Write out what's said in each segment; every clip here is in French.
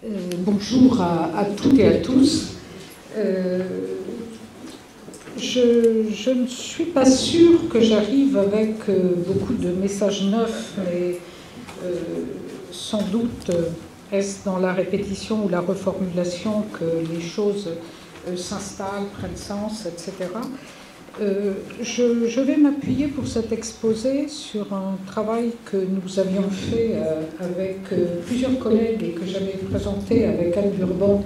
Bonjour à toutes et à tous. Je ne suis pas sûre que j'arrive avec beaucoup de messages neufs, mais sans doute est-ce dans la répétition ou la reformulation que les choses s'installent, prennent sens, etc. Je vais m'appuyer pour cet exposé sur un travail que nous avions fait avec plusieurs collègues et que j'avais présenté avec Anne Burban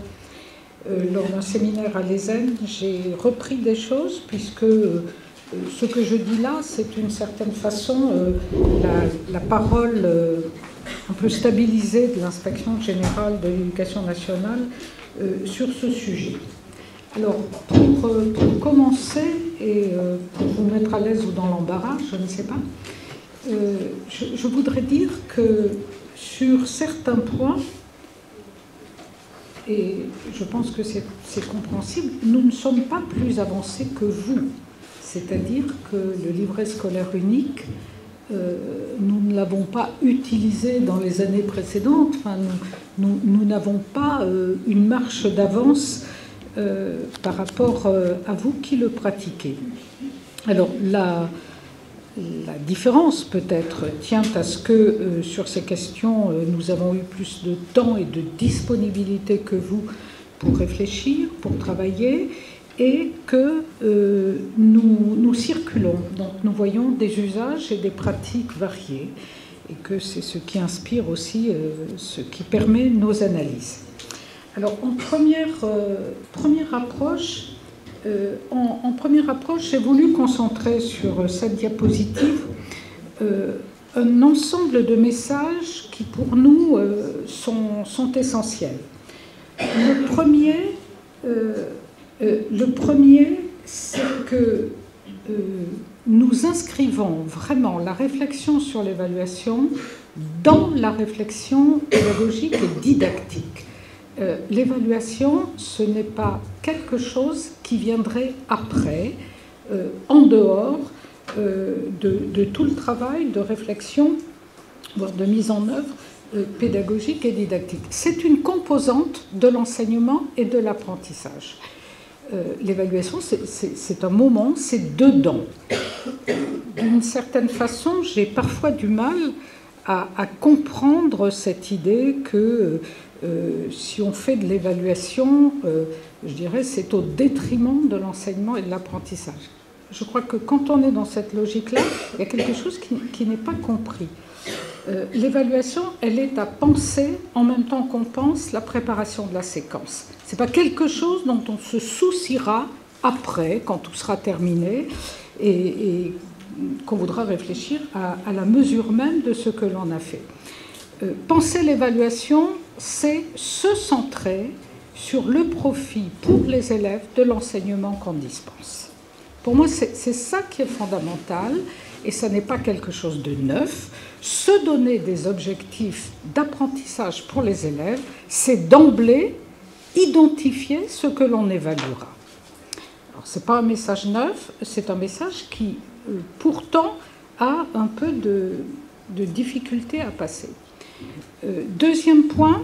lors d'un séminaire à l'ESN. J'ai repris des choses puisque ce que je dis là, c'est d'une certaine façon la parole un peu stabilisée de l'Inspection générale de l'éducation nationale sur ce sujet. Alors, pour commencer, et pour vous mettre à l'aise ou dans l'embarras, je ne sais pas, je voudrais dire que sur certains points, et je pense que c'est compréhensible, nous ne sommes pas plus avancés que vous. C'est-à-dire que le livret scolaire unique, nous ne l'avons pas utilisé dans les années précédentes. Enfin, nous n'avons pas une marche d'avance par rapport à vous qui le pratiquez. Alors, la différence peut-être tient à ce que sur ces questions, nous avons eu plus de temps et de disponibilité que vous pour réfléchir, pour travailler, et que nous circulons. Donc nous voyons des usages et des pratiques variées, et que c'est ce qui inspire aussi ce qui permet nos analyses. Alors, en première approche, j'ai voulu concentrer sur cette diapositive un ensemble de messages qui, pour nous, sont essentiels. Le premier, c'est que nous inscrivons vraiment la réflexion sur l'évaluation dans la réflexion pédagogique et didactique. L'évaluation, ce n'est pas quelque chose qui viendrait après, en dehors de tout le travail de réflexion, voire de mise en œuvre pédagogique et didactique. C'est une composante de l'enseignement et de l'apprentissage. L'évaluation, c'est un moment, c'est dedans. D'une certaine façon, j'ai parfois du mal à comprendre cette idée que si on fait de l'évaluation, je dirais, c'est au détriment de l'enseignement et de l'apprentissage. Je crois que quand on est dans cette logique-là, il y a quelque chose qui n'est pas compris. L'évaluation, elle est à penser en même temps qu'on pense la préparation de la séquence. Ce n'est pas quelque chose dont on se souciera après, quand tout sera terminé, et qu'on voudra réfléchir à la mesure même de ce que l'on a fait. Penser l'évaluation, c'est se centrer sur le profit pour les élèves de l'enseignement qu'on dispense. Pour moi, c'est ça qui est fondamental, et ça n'est pas quelque chose de neuf. Se donner des objectifs d'apprentissage pour les élèves, c'est d'emblée identifier ce que l'on évaluera. Alors, ce n'est pas un message neuf, c'est un message qui, pourtant, a un peu de difficulté à passer. Deuxième point,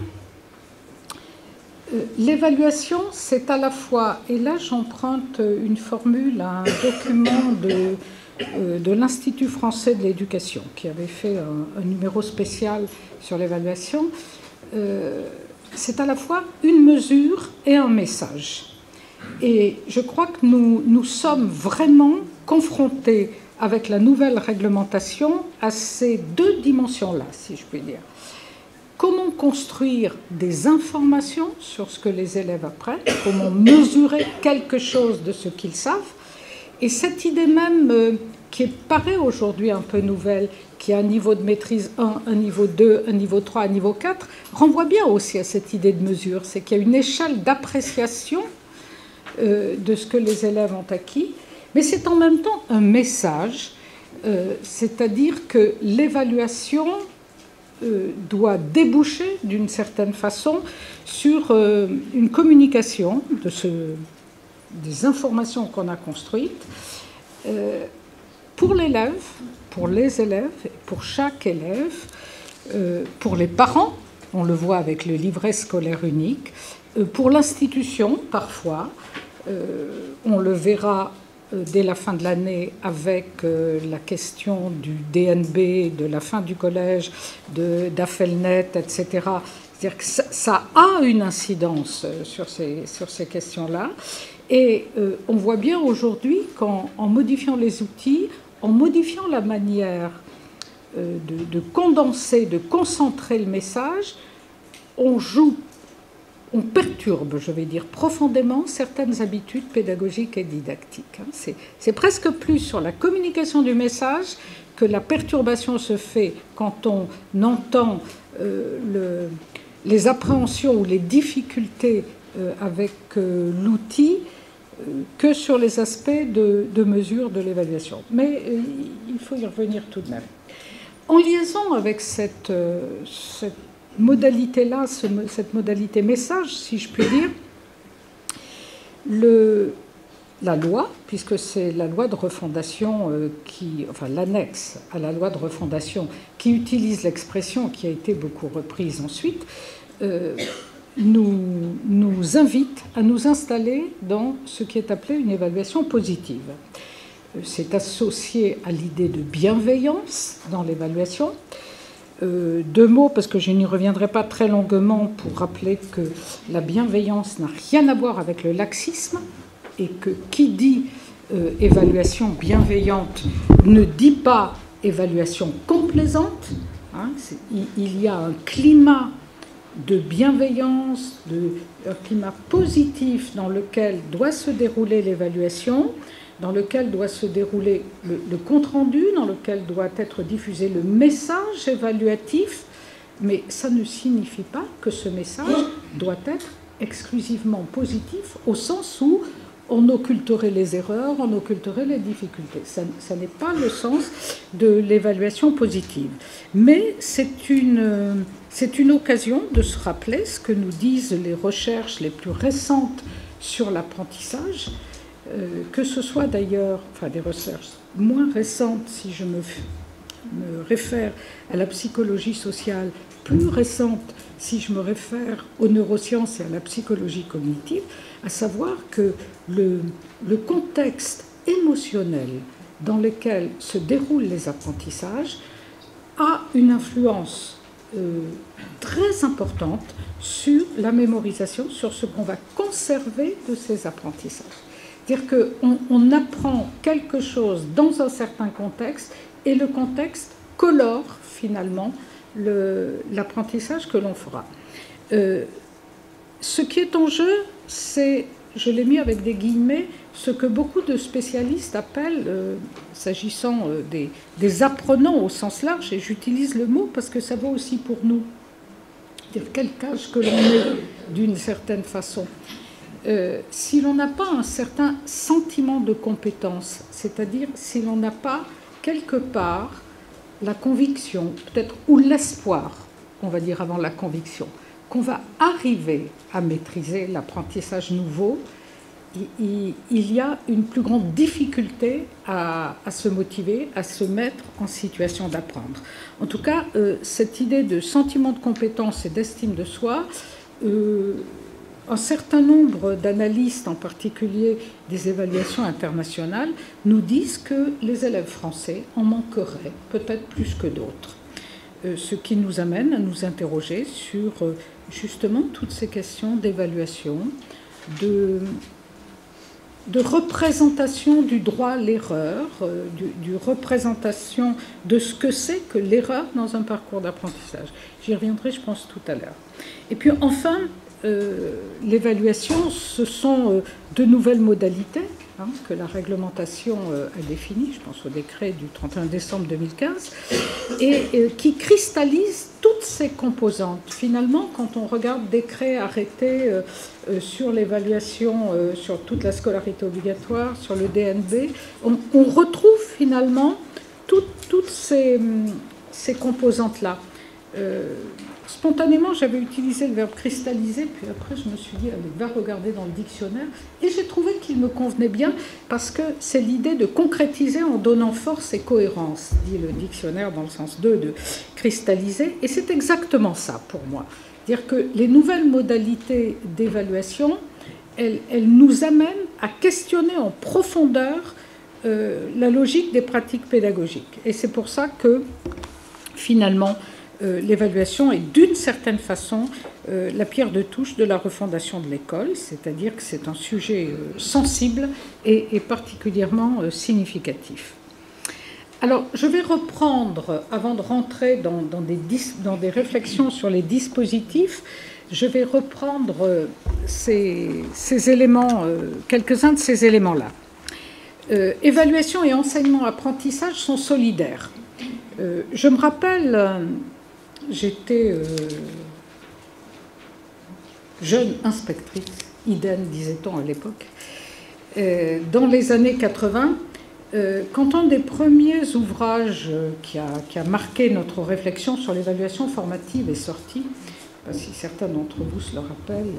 l'évaluation, c'est à la fois, et là j'emprunte une formule à un document de l'Institut français de l'éducation, qui avait fait un numéro spécial sur l'évaluation, c'est à la fois une mesure et un message. Et je crois que nous sommes vraiment confrontés avec la nouvelle réglementation à ces deux dimensions-là, si je puis dire. Comment construire des informations sur ce que les élèves apprennent, comment mesurer quelque chose de ce qu'ils savent. Et cette idée même qui paraît aujourd'hui un peu nouvelle, qui a un niveau de maîtrise 1, un niveau 2, un niveau 3, un niveau 4, renvoie bien aussi à cette idée de mesure. C'est qu'il y a une échelle d'appréciation de ce que les élèves ont acquis, mais c'est en même temps un message, c'est-à-dire que l'évaluation doit déboucher d'une certaine façon sur une communication des informations qu'on a construites pour l'élève, pour les élèves, pour chaque élève, pour les parents, On le voit avec le livret scolaire unique. Pour l'institution, parfois, on le verra dès la fin de l'année avec la question du DNB, de la fin du collège, d'Affelnet, etc. C'est-à-dire que ça a une incidence sur ces questions-là. Et on voit bien aujourd'hui qu'en modifiant les outils, en modifiant la manière de condenser, de concentrer le message, on perturbe, je vais dire, profondément certaines habitudes pédagogiques et didactiques. C'est presque plus sur la communication du message que la perturbation se fait quand on entend les appréhensions ou les difficultés avec l'outil que sur les aspects de mesure de l'évaluation. Mais il faut y revenir tout de même. En liaison avec cette modalité-là, cette modalité message, si je puis dire, la loi, puisque c'est la loi de refondation enfin l'annexe à la loi de refondation qui utilise l'expression qui a été beaucoup reprise ensuite, nous invite à nous installer dans ce qui est appelé une évaluation positive. C'est associé à l'idée de bienveillance dans l'évaluation. Deux mots, parce que je n'y reviendrai pas très longuement, pour rappeler que la bienveillance n'a rien à voir avec le laxisme et que qui dit évaluation bienveillante ne dit pas évaluation complaisante. Il y a un climat de bienveillance, un climat positif dans lequel doit se dérouler l'évaluation, dans lequel doit se dérouler le compte-rendu, dans lequel doit être diffusé le message évaluatif, mais ça ne signifie pas que ce message doit être exclusivement positif, au sens où on occulterait les erreurs, on occulterait les difficultés. Ça n'est pas le sens de l'évaluation positive. Mais c'est une occasion de se rappeler ce que nous disent les recherches les plus récentes sur l'apprentissage, que ce soit d'ailleurs, enfin des recherches moins récentes, si je me réfère à la psychologie sociale, plus récente si je me réfère aux neurosciences et à la psychologie cognitive, à savoir que le contexte émotionnel dans lequel se déroulent les apprentissages a une influence très importante sur la mémorisation, sur ce qu'on va conserver de ces apprentissages. C'est-à-dire qu'on apprend quelque chose dans un certain contexte et le contexte colore finalement l'apprentissage que l'on fera. Ce qui est en jeu, c'est, je l'ai mis avec des guillemets, ce que beaucoup de spécialistes appellent, s'agissant des apprenants au sens large, et j'utilise le mot parce que ça vaut aussi pour nous, c'est-à-dire quel âge que l'on est d'une certaine façon. Si l'on n'a pas un certain sentiment de compétence, c'est-à-dire si l'on n'a pas quelque part la conviction, peut-être, ou l'espoir, on va dire avant la conviction, qu'on va arriver à maîtriser l'apprentissage nouveau, il y a une plus grande difficulté à se motiver, à se mettre en situation d'apprendre. En tout cas, cette idée de sentiment de compétence et d'estime de soi, un certain nombre d'analystes, en particulier des évaluations internationales, nous disent que les élèves français en manqueraient peut-être plus que d'autres. Ce qui nous amène à nous interroger sur justement toutes ces questions d'évaluation, de représentation du droit à l'erreur, de représentation de ce que c'est que l'erreur dans un parcours d'apprentissage. J'y reviendrai, je pense, tout à l'heure. Et puis enfin, l'évaluation, ce sont de nouvelles modalités que la réglementation a définies, je pense au décret du 31 décembre 2015, et qui cristallisent toutes ces composantes. Finalement, quand on regarde décrets arrêtés sur l'évaluation, sur toute la scolarité obligatoire, sur le DNB, on retrouve finalement toutes ces composantes-là. Spontanément, j'avais utilisé le verbe cristalliser, puis après je me suis dit, allez, va regarder dans le dictionnaire, et j'ai trouvé qu'il me convenait bien, parce que c'est l'idée de concrétiser en donnant force et cohérence, dit le dictionnaire dans le sens 2 de cristalliser, et c'est exactement ça pour moi. C'est-à-dire que les nouvelles modalités d'évaluation, elles nous amènent à questionner en profondeur la logique des pratiques pédagogiques. Et c'est pour ça que, finalement, l'évaluation est d'une certaine façon la pierre de touche de la refondation de l'école, c'est-à-dire que c'est un sujet sensible et particulièrement significatif. Alors, je vais reprendre, avant de rentrer dans des réflexions sur les dispositifs, je vais reprendre ces éléments, quelques-uns de ces éléments-là. Évaluation et enseignement-apprentissage sont solidaires. Je me rappelle, j'étais jeune inspectrice, Iden, disait-on à l'époque, dans les années 80, quand un des premiers ouvrages qui a marqué notre réflexion sur l'évaluation formative est sorti, je ne sais pas si certains d'entre vous se le rappellent,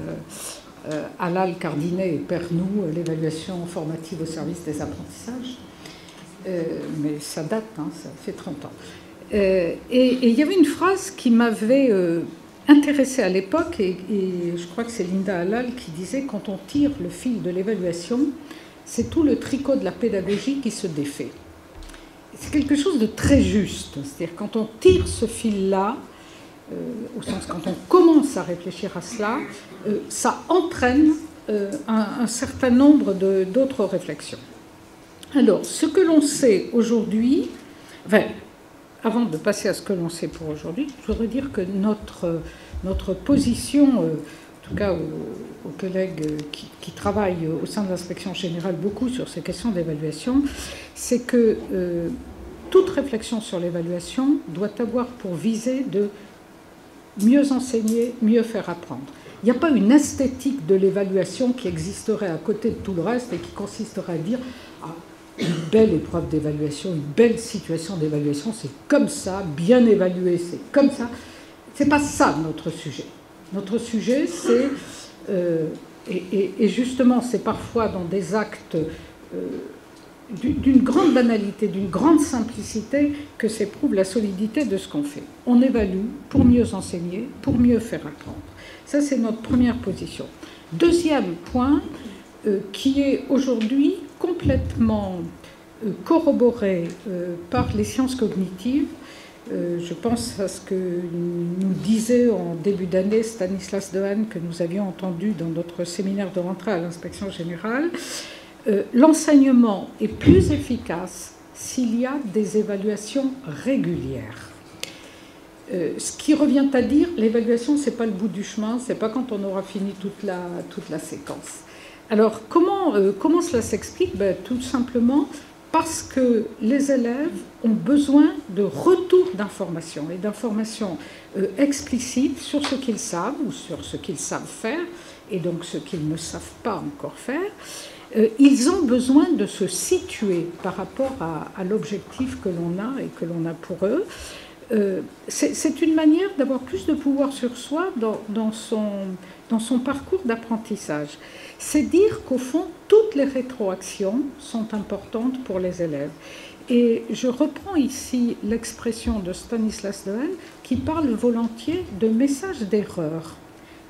Halal, Cardinet et Pernou, l'évaluation formative au service des apprentissages, mais ça date, hein, ça fait 30 ans. Et il y avait une phrase qui m'avait intéressée à l'époque, et je crois que c'est Linda Halal qui disait « Quand on tire le fil de l'évaluation, c'est tout le tricot de la pédagogie qui se défait ». C'est quelque chose de très juste. C'est-à-dire quand on tire ce fil-là, au sens quand on commence à réfléchir à cela, ça entraîne un certain nombre d'autres réflexions. Alors, ce que l'on sait aujourd'hui, enfin, avant de passer à ce que l'on sait pour aujourd'hui, je voudrais dire que notre position, en tout cas aux collègues qui travaillent au sein de l'inspection générale beaucoup sur ces questions d'évaluation, c'est que toute réflexion sur l'évaluation doit avoir pour visée de mieux enseigner, mieux faire apprendre. Il n'y a pas une esthétique de l'évaluation qui existerait à côté de tout le reste et qui consisterait à dire ah, une belle épreuve d'évaluation, une belle situation d'évaluation, c'est comme ça, bien évalué, c'est comme ça. C'est pas ça notre sujet. Notre sujet, c'est, et justement, c'est parfois dans des actes d'une grande banalité, d'une grande simplicité que s'éprouve la solidité de ce qu'on fait. On évalue pour mieux enseigner, pour mieux faire apprendre. Ça, c'est notre première position. Deuxième point, qui est aujourd'hui complètement corroboré par les sciences cognitives. Je pense à ce que nous disait en début d'année Stanislas Dehaene, que nous avions entendu dans notre séminaire de rentrée à l'inspection générale. L'enseignement est plus efficace s'il y a des évaluations régulières. Ce qui revient à dire, l'évaluation, ce n'est pas le bout du chemin, ce n'est pas quand on aura fini toute la séquence. Alors, comment cela s'explique? Tout simplement parce que les élèves ont besoin de retour d'informations, et d'informations explicites sur ce qu'ils savent ou sur ce qu'ils savent faire, et donc ce qu'ils ne savent pas encore faire. Ils ont besoin de se situer par rapport à l'objectif que l'on a et que l'on a pour eux. C'est une manière d'avoir plus de pouvoir sur soi dans son parcours d'apprentissage. C'est dire qu'au fond, toutes les rétroactions sont importantes pour les élèves. Et je reprends ici l'expression de Stanislas Dehaene qui parle volontiers de message d'erreur.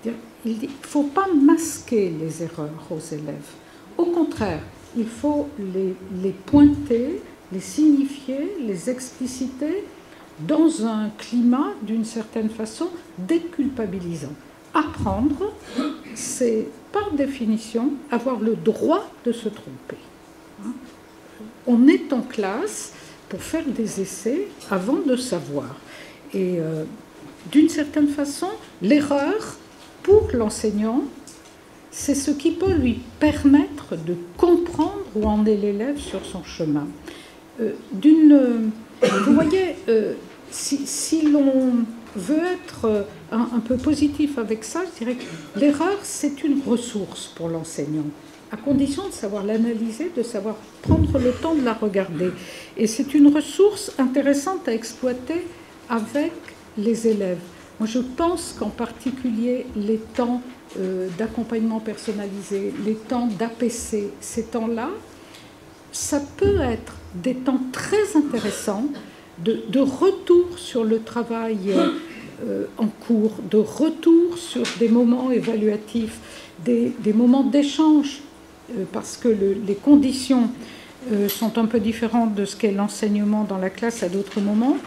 Il dit, il ne faut pas masquer les erreurs aux élèves. Au contraire, il faut les pointer, les signifier, les expliciter dans un climat, d'une certaine façon, déculpabilisant. Apprendre, c'est par définition avoir le droit de se tromper. On est en classe pour faire des essais avant de savoir. Et d'une certaine façon, l'erreur, pour l'enseignant, c'est ce qui peut lui permettre de comprendre où en est l'élève sur son chemin. Vous voyez, si l'on veut être un peu positif avec ça, je dirais que l'erreur, c'est une ressource pour l'enseignant, à condition de savoir l'analyser, de savoir prendre le temps de la regarder. Et c'est une ressource intéressante à exploiter avec les élèves. Moi, je pense qu'en particulier, les temps d'accompagnement personnalisé, les temps d'APC, ces temps-là, ça peut être des temps très intéressants de retour sur le travail en cours, de retour sur des moments évaluatifs, des moments d'échange, parce que les conditions sont un peu différentes de ce qu'est l'enseignement dans la classe à d'autres moments,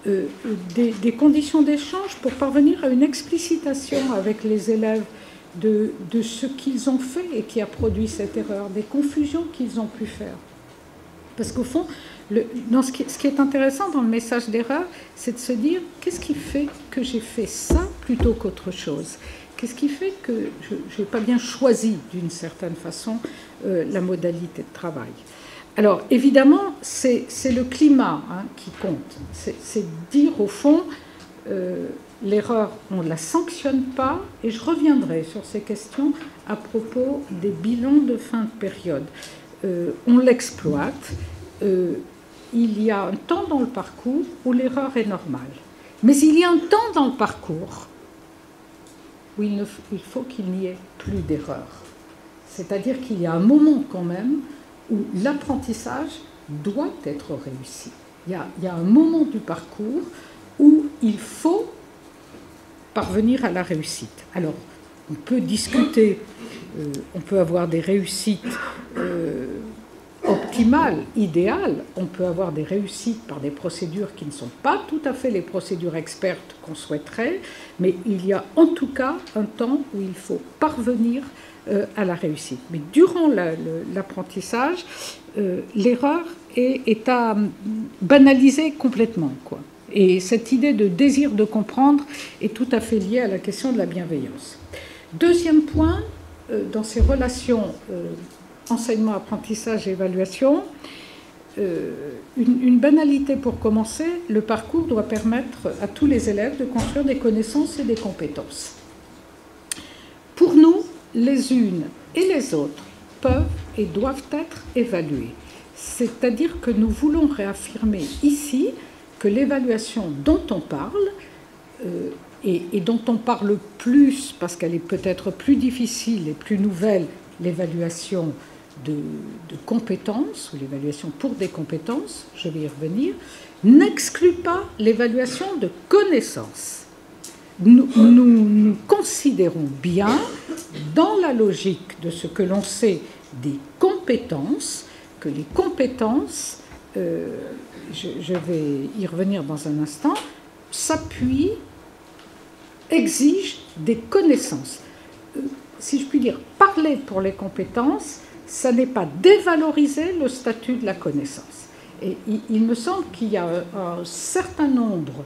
des conditions d'échange pour parvenir à une explicitation avec les élèves de ce qu'ils ont fait et qui a produit cette erreur, des confusions qu'ils ont pu faire. Parce qu'au fond, ce qui est intéressant dans le message d'erreur, c'est de se dire qu'est-ce qui fait que j'ai fait ça plutôt qu'autre chose? Qu'est-ce qui fait que je n'ai pas bien choisi d'une certaine façon la modalité de travail? Alors évidemment, c'est le climat qui compte. C'est dire au fond, l'erreur, on ne la sanctionne pas, et je reviendrai sur ces questions à propos des bilans de fin de période. On l'exploite. Il y a un temps dans le parcours où l'erreur est normale. Mais il y a un temps dans le parcours où il faut qu'il n'y ait plus d'erreur. C'est-à-dire qu'il y a un moment quand même où l'apprentissage doit être réussi. Il y a un moment du parcours où il faut parvenir à la réussite. Alors, on peut discuter, on peut avoir des réussites optimales, idéales, on peut avoir des réussites par des procédures qui ne sont pas tout à fait les procédures expertes qu'on souhaiterait, mais il y a en tout cas un temps où il faut parvenir à la réussite. Mais durant l'apprentissage, l'erreur est à banaliser complètement, quoi. Et cette idée de désir de comprendre est tout à fait liée à la question de la bienveillance. Deuxième point, dans ces relations enseignement, apprentissage et évaluation, une banalité pour commencer, le parcours doit permettre à tous les élèves de construire des connaissances et des compétences. Pour nous, les unes et les autres peuvent et doivent être évaluées. C'est-à-dire que nous voulons réaffirmer ici que l'évaluation dont on parle, et dont on parle plus parce qu'elle est peut-être plus difficile et plus nouvelle, l'évaluation de compétences, ou l'évaluation pour des compétences, je vais y revenir, n'exclut pas l'évaluation de connaissances. Nous considérons bien, dans la logique de ce que l'on sait des compétences, que les compétences, je vais y revenir dans un instant, s'appuient, exigent des connaissances. Si je puis dire, parler pour les compétences, ça n'est pas dévaloriser le statut de la connaissance. Et il me semble qu'il y a un certain nombre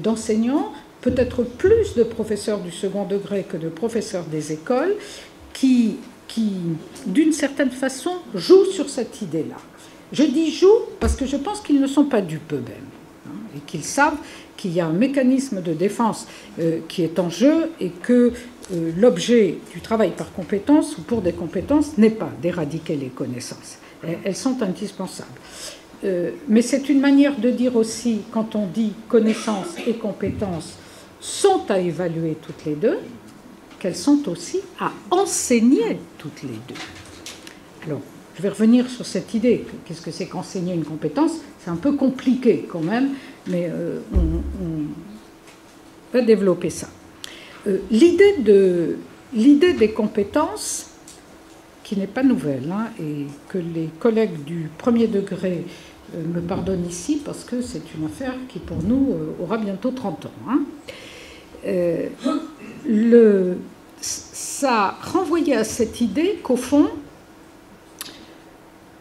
d'enseignants, peut-être plus de professeurs du second degré que de professeurs des écoles, qui d'une certaine façon, jouent sur cette idée-là. Je dis jouent parce que je pense qu'ils ne sont pas dupes eux-mêmes, et qu'ils savent qu'il y a un mécanisme de défense qui est en jeu et que l'objet du travail par compétence ou pour des compétences n'est pas d'éradiquer les connaissances. Elles sont indispensables. Mais c'est une manière de dire aussi, quand on dit connaissances et compétences sont à évaluer toutes les deux, qu'elles sont aussi à enseigner toutes les deux. Alors, je vais revenir sur cette idée. Qu'est-ce que c'est qu'enseigner une compétence? C'est un peu compliqué quand même, mais on va développer ça. L'idée des compétences, qui n'est pas nouvelle, et que les collègues du premier degré me pardonnent ici, parce que c'est une affaire qui, pour nous, aura bientôt 30 ans. Ça renvoyait à cette idée qu'au fond,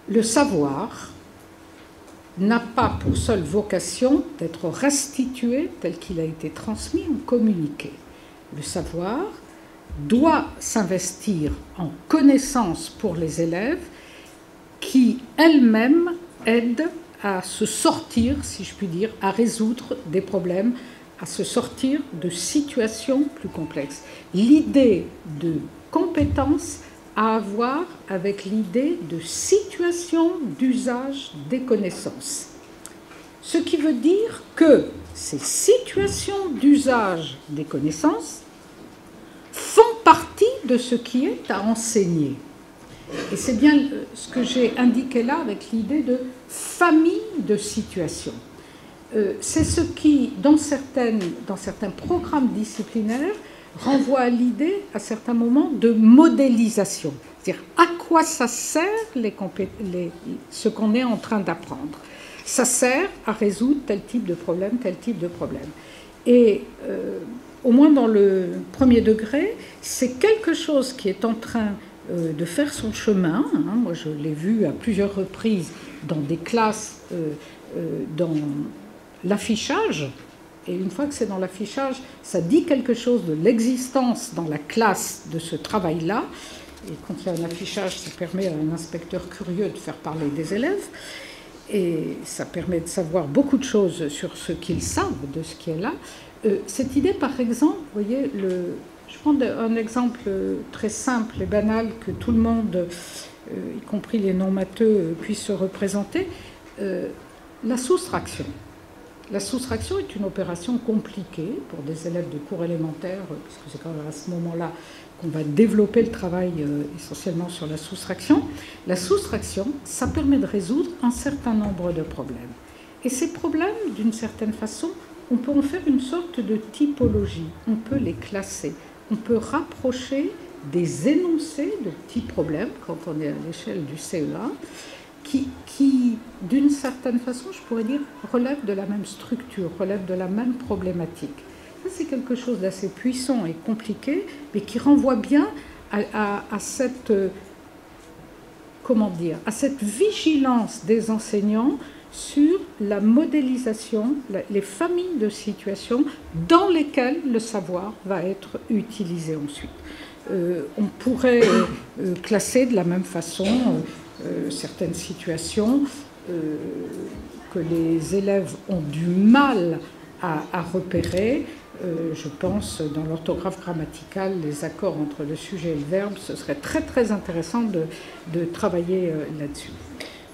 le savoir n'a pas pour seule vocation d'être restitué tel qu'il a été transmis ou communiqué. Le savoir doit s'investir en connaissances pour les élèves qui elles-mêmes aident à se sortir, si je puis dire, à résoudre des problèmes, à se sortir de situations plus complexes. L'idée de compétence a à voir avec l'idée de situation d'usage des connaissances. Ce qui veut dire que ces situations d'usage des connaissances font partie de ce qui est à enseigner. Et c'est bien ce que j'ai indiqué là avec l'idée de famille de situations. C'est ce qui, dans certains programmes disciplinaires, renvoie à l'idée, à certains moments, de modélisation. C'est-à-dire à quoi ça sert ce qu'on est en train d'apprendre. Ça sert à résoudre tel type de problème, tel type de problème. Et au moins dans le premier degré, c'est quelque chose qui est en train de faire son chemin. Moi, je l'ai vu à plusieurs reprises dans des classes, dans l'affichage. Et une fois que c'est dans l'affichage, ça dit quelque chose de l'existence dans la classe de ce travail-là. Et quand il y a un affichage, ça permet à un inspecteur curieux de faire parler des élèves. Et ça permet de savoir beaucoup de choses sur ce qu'ils savent de ce qui est là. Cette idée, par exemple, vous voyez, je prends un exemple très simple et banal que tout le monde, y compris les non-matheux, puisse se représenter, la soustraction. La soustraction est une opération compliquée pour des élèves de cours élémentaires, puisque c'est quand même à ce moment-là qu'on va développer le travail essentiellement sur la soustraction. La soustraction, ça permet de résoudre un certain nombre de problèmes. Et ces problèmes, d'une certaine façon, on peut en faire une sorte de typologie. On peut les classer. On peut rapprocher des énoncés de petits problèmes, quand on est à l'échelle du CE1, qui, d'une certaine façon, je pourrais dire, relèvent de la même structure, relèvent de la même problématique. Ça, c'est quelque chose d'assez puissant et compliqué, mais qui renvoie bien à cette, comment dire, à cette vigilance des enseignants sur la modélisation, les familles de situations dans lesquelles le savoir va être utilisé ensuite. On pourrait classer de la même façon certaines situations que les élèves ont du mal à repérer. Je pense, dans l'orthographe grammaticale, les accords entre le sujet et le verbe, ce serait très très intéressant de travailler là-dessus.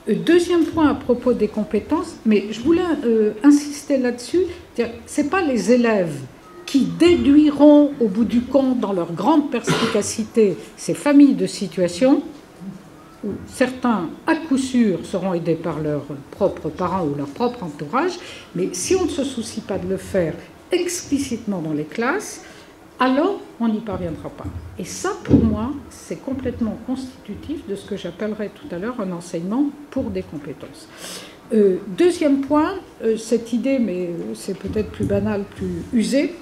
Deuxième point à propos des compétences, mais je voulais insister là-dessus, ce n'est pas les élèves qui déduiront au bout du compte, dans leur grande perspicacité, ces familles de situations, où certains, à coup sûr, seront aidés par leurs propres parents ou leur propre entourage, mais si on ne se soucie pas de le faire explicitement dans les classes, alors on n'y parviendra pas. Et ça, pour moi, c'est complètement constitutif de ce que j'appellerai tout à l'heure un enseignement pour des compétences. Deuxième point, cette idée, mais c'est peut-être plus banal, plus usé,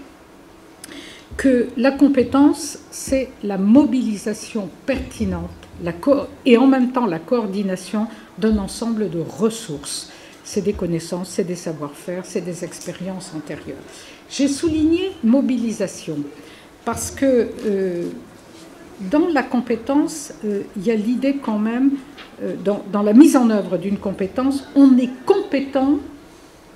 que la compétence, c'est la mobilisation pertinente et en même temps la coordination d'un ensemble de ressources. C'est des connaissances, c'est des savoir-faire, c'est des expériences antérieures. J'ai souligné mobilisation parce que dans la compétence, il y a l'idée quand même, dans la mise en œuvre d'une compétence, on est compétent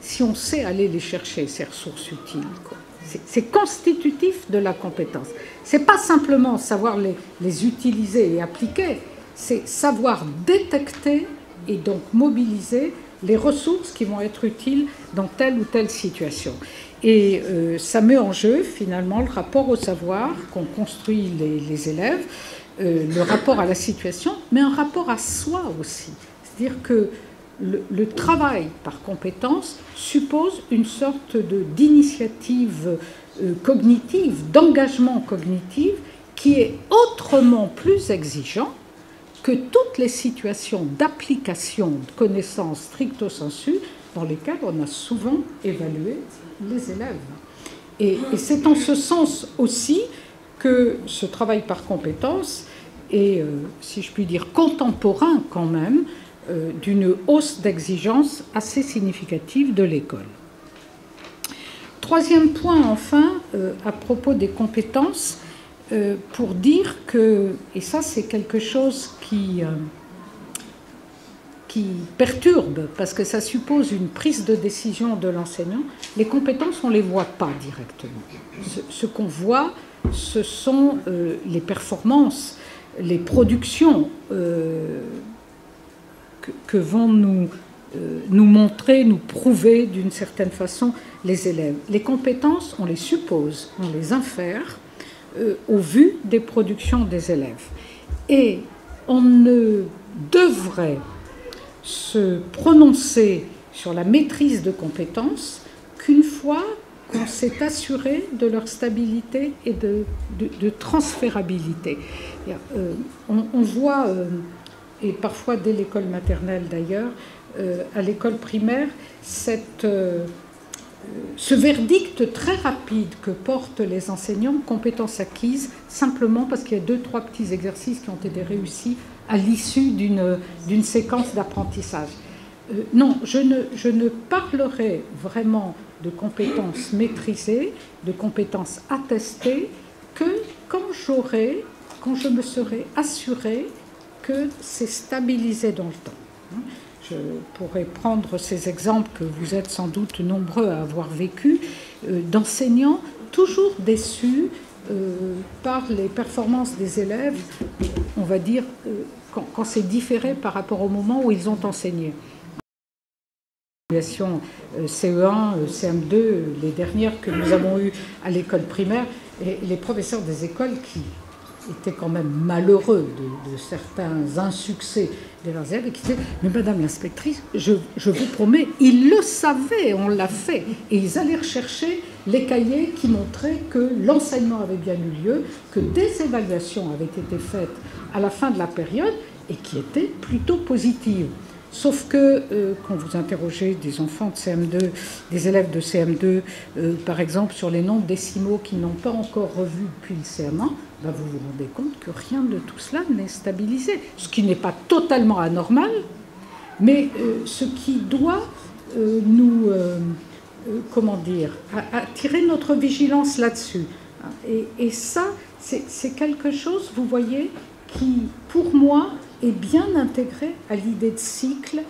si on sait aller les chercher, ces ressources utiles, quoi. C'est constitutif de la compétence. Ce n'est pas simplement savoir les utiliser et appliquer, c'est savoir détecter et donc mobiliser les ressources qui vont être utiles dans telle ou telle situation. Et ça met en jeu finalement le rapport au savoir qu'ont construit les élèves, le rapport à la situation, mais un rapport à soi aussi. C'est-à-dire que le travail par compétence suppose une sorte d'initiative cognitive, d'engagement cognitif qui est autrement plus exigeant que toutes les situations d'application de connaissances stricto sensu dans lesquelles on a souvent évalué les élèves. Et c'est en ce sens aussi que ce travail par compétence est, si je puis dire, contemporain quand même d'une hausse d'exigence assez significative de l'école. Troisième point, enfin, à propos des compétences, pour dire que, et ça c'est quelque chose qui perturbe, parce que ça suppose une prise de décision de l'enseignant, les compétences, on ne les voit pas directement. Ce qu'on voit, ce sont les performances, les productions que vont nous nous montrer, nous prouver d'une certaine façon les élèves. Les compétences, on les suppose, on les infère au vu des productions des élèves. Et on ne devrait se prononcer sur la maîtrise de compétences qu'une fois qu'on s'est assuré de leur stabilité et de transférabilité. On voit, et parfois dès l'école maternelle d'ailleurs, à l'école primaire, ce verdict très rapide que portent les enseignants, compétences acquises, simplement parce qu'il y a 2-3 petits exercices qui ont été réussis à l'issue d'une séquence d'apprentissage. Non, je ne parlerai vraiment de compétences maîtrisées, de compétences attestées, que quand je me serai assuré que c'est stabilisé dans le temps. Je pourrais prendre ces exemples que vous êtes sans doute nombreux à avoir vécu, d'enseignants toujours déçus par les performances des élèves, on va dire, quand c'est différé par rapport au moment où ils ont enseigné. CE1, CM2, les dernières que nous avons eues à l'école primaire, et les professeurs des écoles qui étaient quand même malheureux de certains insuccès de leurs élèves et qui disaient « Mais madame l'inspectrice, je vous promets, ils le savaient, on l'a fait ». Et ils allaient rechercher les cahiers qui montraient que l'enseignement avait bien eu lieu, que des évaluations avaient été faites à la fin de la période et qui étaient plutôt positives. Sauf que quand vous interrogez des enfants de CM2, des élèves de CM2, par exemple, sur les nombres décimaux qu'ils n'ont pas encore revus depuis le CM1, ben vous vous rendez compte que rien de tout cela n'est stabilisé. Ce qui n'est pas totalement anormal, mais ce qui doit nous, comment dire, attirer notre vigilance là-dessus. Et ça, c'est quelque chose, vous voyez, qui, pour moi, est bien intégré à l'idée de cycle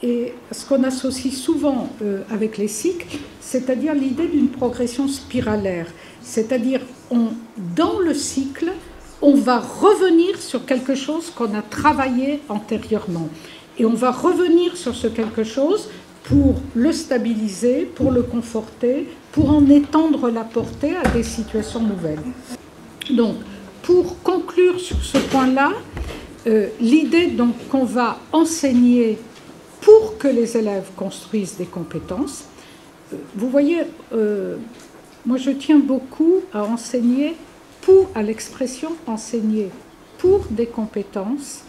et ce qu'on associe souvent avec les cycles, c'est-à-dire l'idée d'une progression spiralaire. C'est-à-dire, dans le cycle, on va revenir sur quelque chose qu'on a travaillé antérieurement. Et on va revenir sur ce quelque chose pour le stabiliser, pour le conforter, pour en étendre la portée à des situations nouvelles. Donc, pour conclure sur ce point-là, l'idée donc qu'on va enseigner pour que les élèves construisent des compétences, vous voyez, moi je tiens beaucoup à enseigner à l'expression enseigner pour des compétences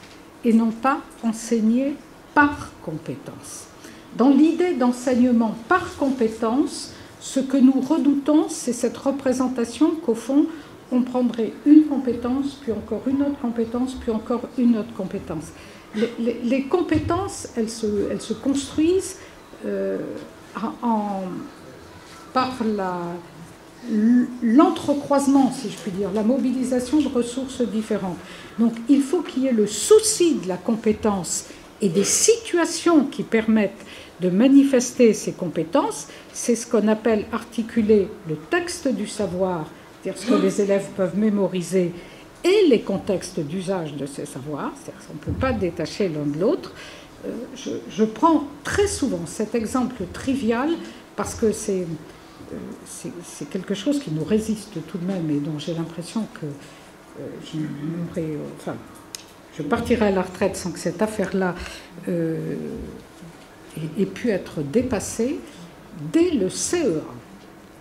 et non pas enseigner par compétences. Dans l'idée d'enseignement par compétences, ce que nous redoutons, c'est cette représentation qu'au fond, on prendrait une compétence, puis encore une autre compétence, puis encore une autre compétence. Les compétences, elles se construisent par l'entrecroisement, si je puis dire, la mobilisation de ressources différentes. Donc il faut qu'il y ait le souci de la compétence et des situations qui permettent de manifester ces compétences. C'est ce qu'on appelle articuler le texte du savoir, c'est-à-dire ce que les élèves peuvent mémoriser, et les contextes d'usage de ces savoirs, c'est-à-dire qu'on ne peut pas détacher l'un de l'autre. Je prends très souvent cet exemple trivial parce que c'est quelque chose qui nous résiste tout de même et dont j'ai l'impression que je partirai à la retraite sans que cette affaire-là ait pu être dépassée. Dès le CE1,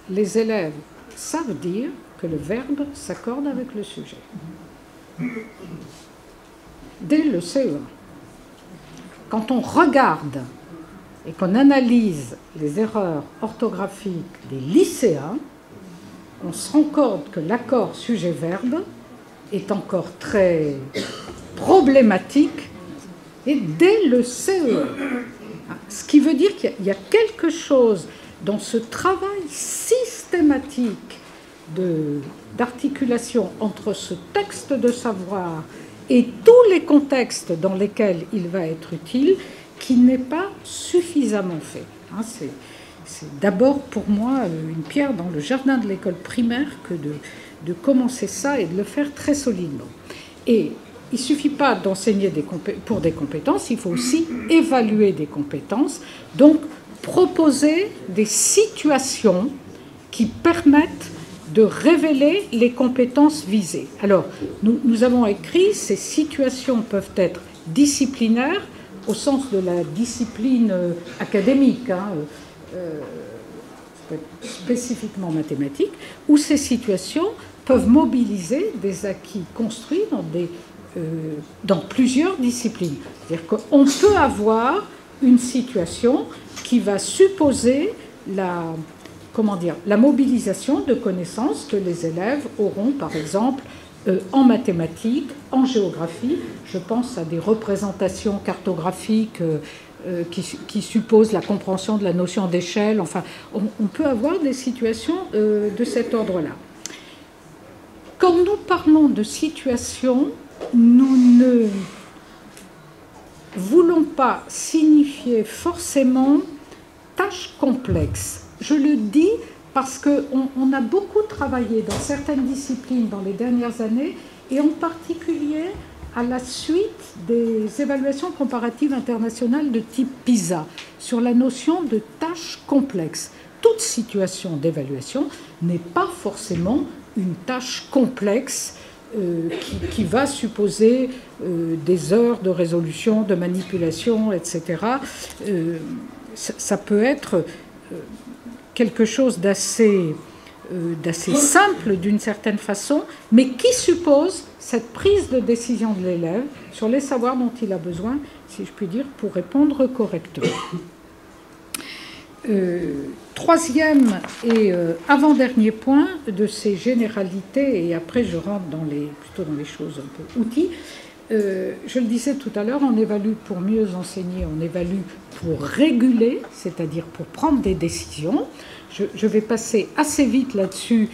les élèves savent dire que le verbe s'accorde avec le sujet. Dès le CE1. Quand on regarde et qu'on analyse les erreurs orthographiques des lycéens, on se rend compte que l'accord sujet-verbe est encore très problématique et dès le CE1. Ce qui veut dire qu'il y a quelque chose dans ce travail systématique d'articulation entre ce texte de savoir et tous les contextes dans lesquels il va être utile qui n'est pas suffisamment fait. C'est d'abord pour moi une pierre dans le jardin de l'école primaire que de commencer ça et de le faire très solidement. Et il ne suffit pas d'enseigner pour des compétences, il faut aussi évaluer des compétences. Donc, proposer des situations qui permettent de révéler les compétences visées. Alors, nous avons écrit, ces situations peuvent être disciplinaires, au sens de la discipline académique, spécifiquement mathématique, où ces situations peuvent mobiliser des acquis construits dans plusieurs disciplines. C'est-à-dire qu'on peut avoir une situation qui va supposer la mobilisation de connaissances que les élèves auront, par exemple, en mathématiques, en géographie. Je pense à des représentations cartographiques qui supposent la compréhension de la notion d'échelle. Enfin, on peut avoir des situations de cet ordre-là. Quand nous parlons de situations, nous ne voulons pas signifier forcément tâches complexes. Je le dis parce qu'on a beaucoup travaillé dans certaines disciplines dans les dernières années, et en particulier à la suite des évaluations comparatives internationales de type PISA, sur la notion de tâches complexes. Toute situation d'évaluation n'est pas forcément une tâche complexe qui va supposer des heures de résolution, de manipulation, etc. Ça peut être quelque chose d'assez simple d'une certaine façon, mais qui suppose cette prise de décision de l'élève sur les savoirs dont il a besoin, si je puis dire, pour répondre correctement. Troisième et avant-dernier point de ces généralités, et après je rentre plutôt dans les choses un peu outils. Je le disais tout à l'heure, on évalue pour mieux enseigner, on évalue pour réguler, c'est-à-dire pour prendre des décisions. Je vais passer assez vite là-dessus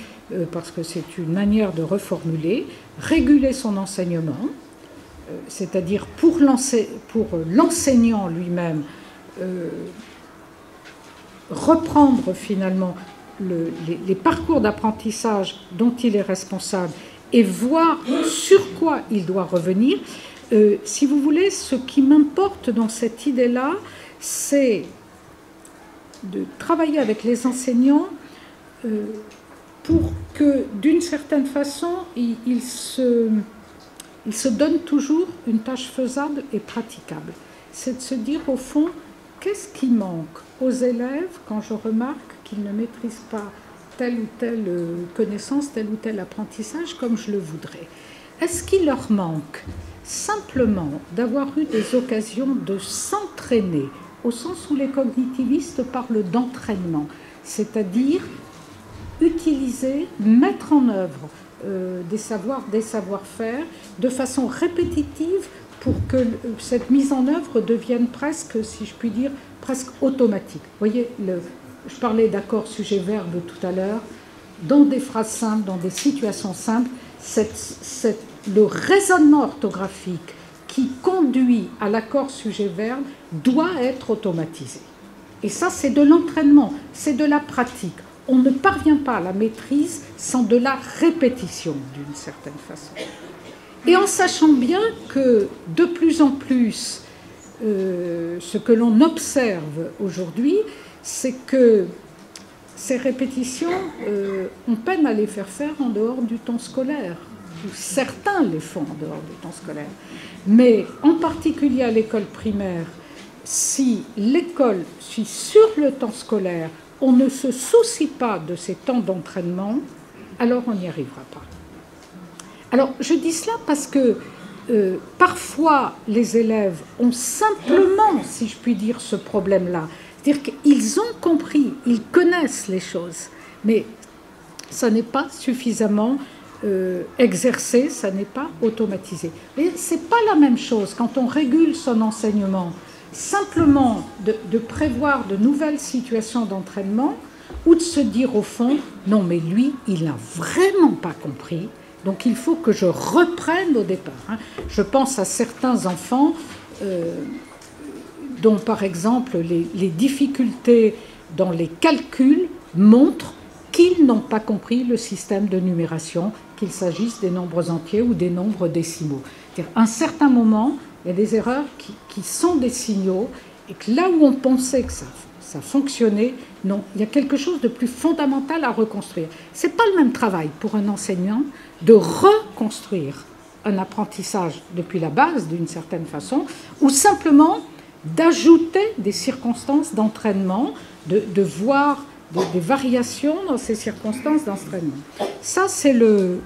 parce que c'est une manière de reformuler. Réguler son enseignement, c'est-à-dire pour l'enseignant lui-même, reprendre finalement les parcours d'apprentissage dont il est responsable et voir sur quoi il doit revenir. Si vous voulez, ce qui m'importe dans cette idée-là, c'est de travailler avec les enseignants pour que, d'une certaine façon, ils se donnent toujours une tâche faisable et praticable. C'est de se dire, au fond, qu'est-ce qui manque aux élèves quand je remarque qu'ils ne maîtrisent pas telle ou telle connaissance, tel ou tel apprentissage comme je le voudrais. Est-ce qu'il leur manque simplement d'avoir eu des occasions de s'entraîner, au sens où les cognitivistes parlent d'entraînement, c'est-à-dire utiliser, mettre en œuvre des savoirs, des savoir-faire de façon répétitive pour que cette mise en œuvre devienne presque, si je puis dire, presque automatique. Vous voyez, je parlais d'accord sujet-verbe tout à l'heure, dans des phrases simples, dans des situations simples, le raisonnement orthographique qui conduit à l'accord sujet-verbe doit être automatisé. Et ça, c'est de l'entraînement, c'est de la pratique. On ne parvient pas à la maîtrise sans de la répétition, d'une certaine façon. Et en sachant bien que de plus en plus, ce que l'on observe aujourd'hui, c'est que ces répétitions, on peine à les faire en dehors du temps scolaire. Certains les font en dehors du temps scolaire. Mais en particulier à l'école primaire, si l'école suit sur le temps scolaire, on ne se soucie pas de ces temps d'entraînement, alors on n'y arrivera pas. Alors je dis cela parce que parfois les élèves ont simplement, si je puis dire, ce problème-là. C'est-à-dire qu'ils ont compris, ils connaissent les choses, mais ça n'est pas suffisamment exercé, ça n'est pas automatisé. Et ce n'est pas la même chose quand on régule son enseignement, simplement de prévoir de nouvelles situations d'entraînement ou de se dire au fond, non mais lui, il n'a vraiment pas compris, donc il faut que je reprenne au départ. Je pense à certains enfants dont par exemple les difficultés dans les calculs montrent qu'ils n'ont pas compris le système de numération, qu'il s'agisse des nombres entiers ou des nombres décimaux. C'est-à-dire, à un certain moment, il y a des erreurs qui sont des signaux, et que là où on pensait que ça fonctionnait, non, il y a quelque chose de plus fondamental à reconstruire. Ce n'est pas le même travail pour un enseignant de reconstruire un apprentissage depuis la base, d'une certaine façon, ou simplement d'ajouter des circonstances d'entraînement, de voir des variations dans ces circonstances d'entraînement. Ça, c'est le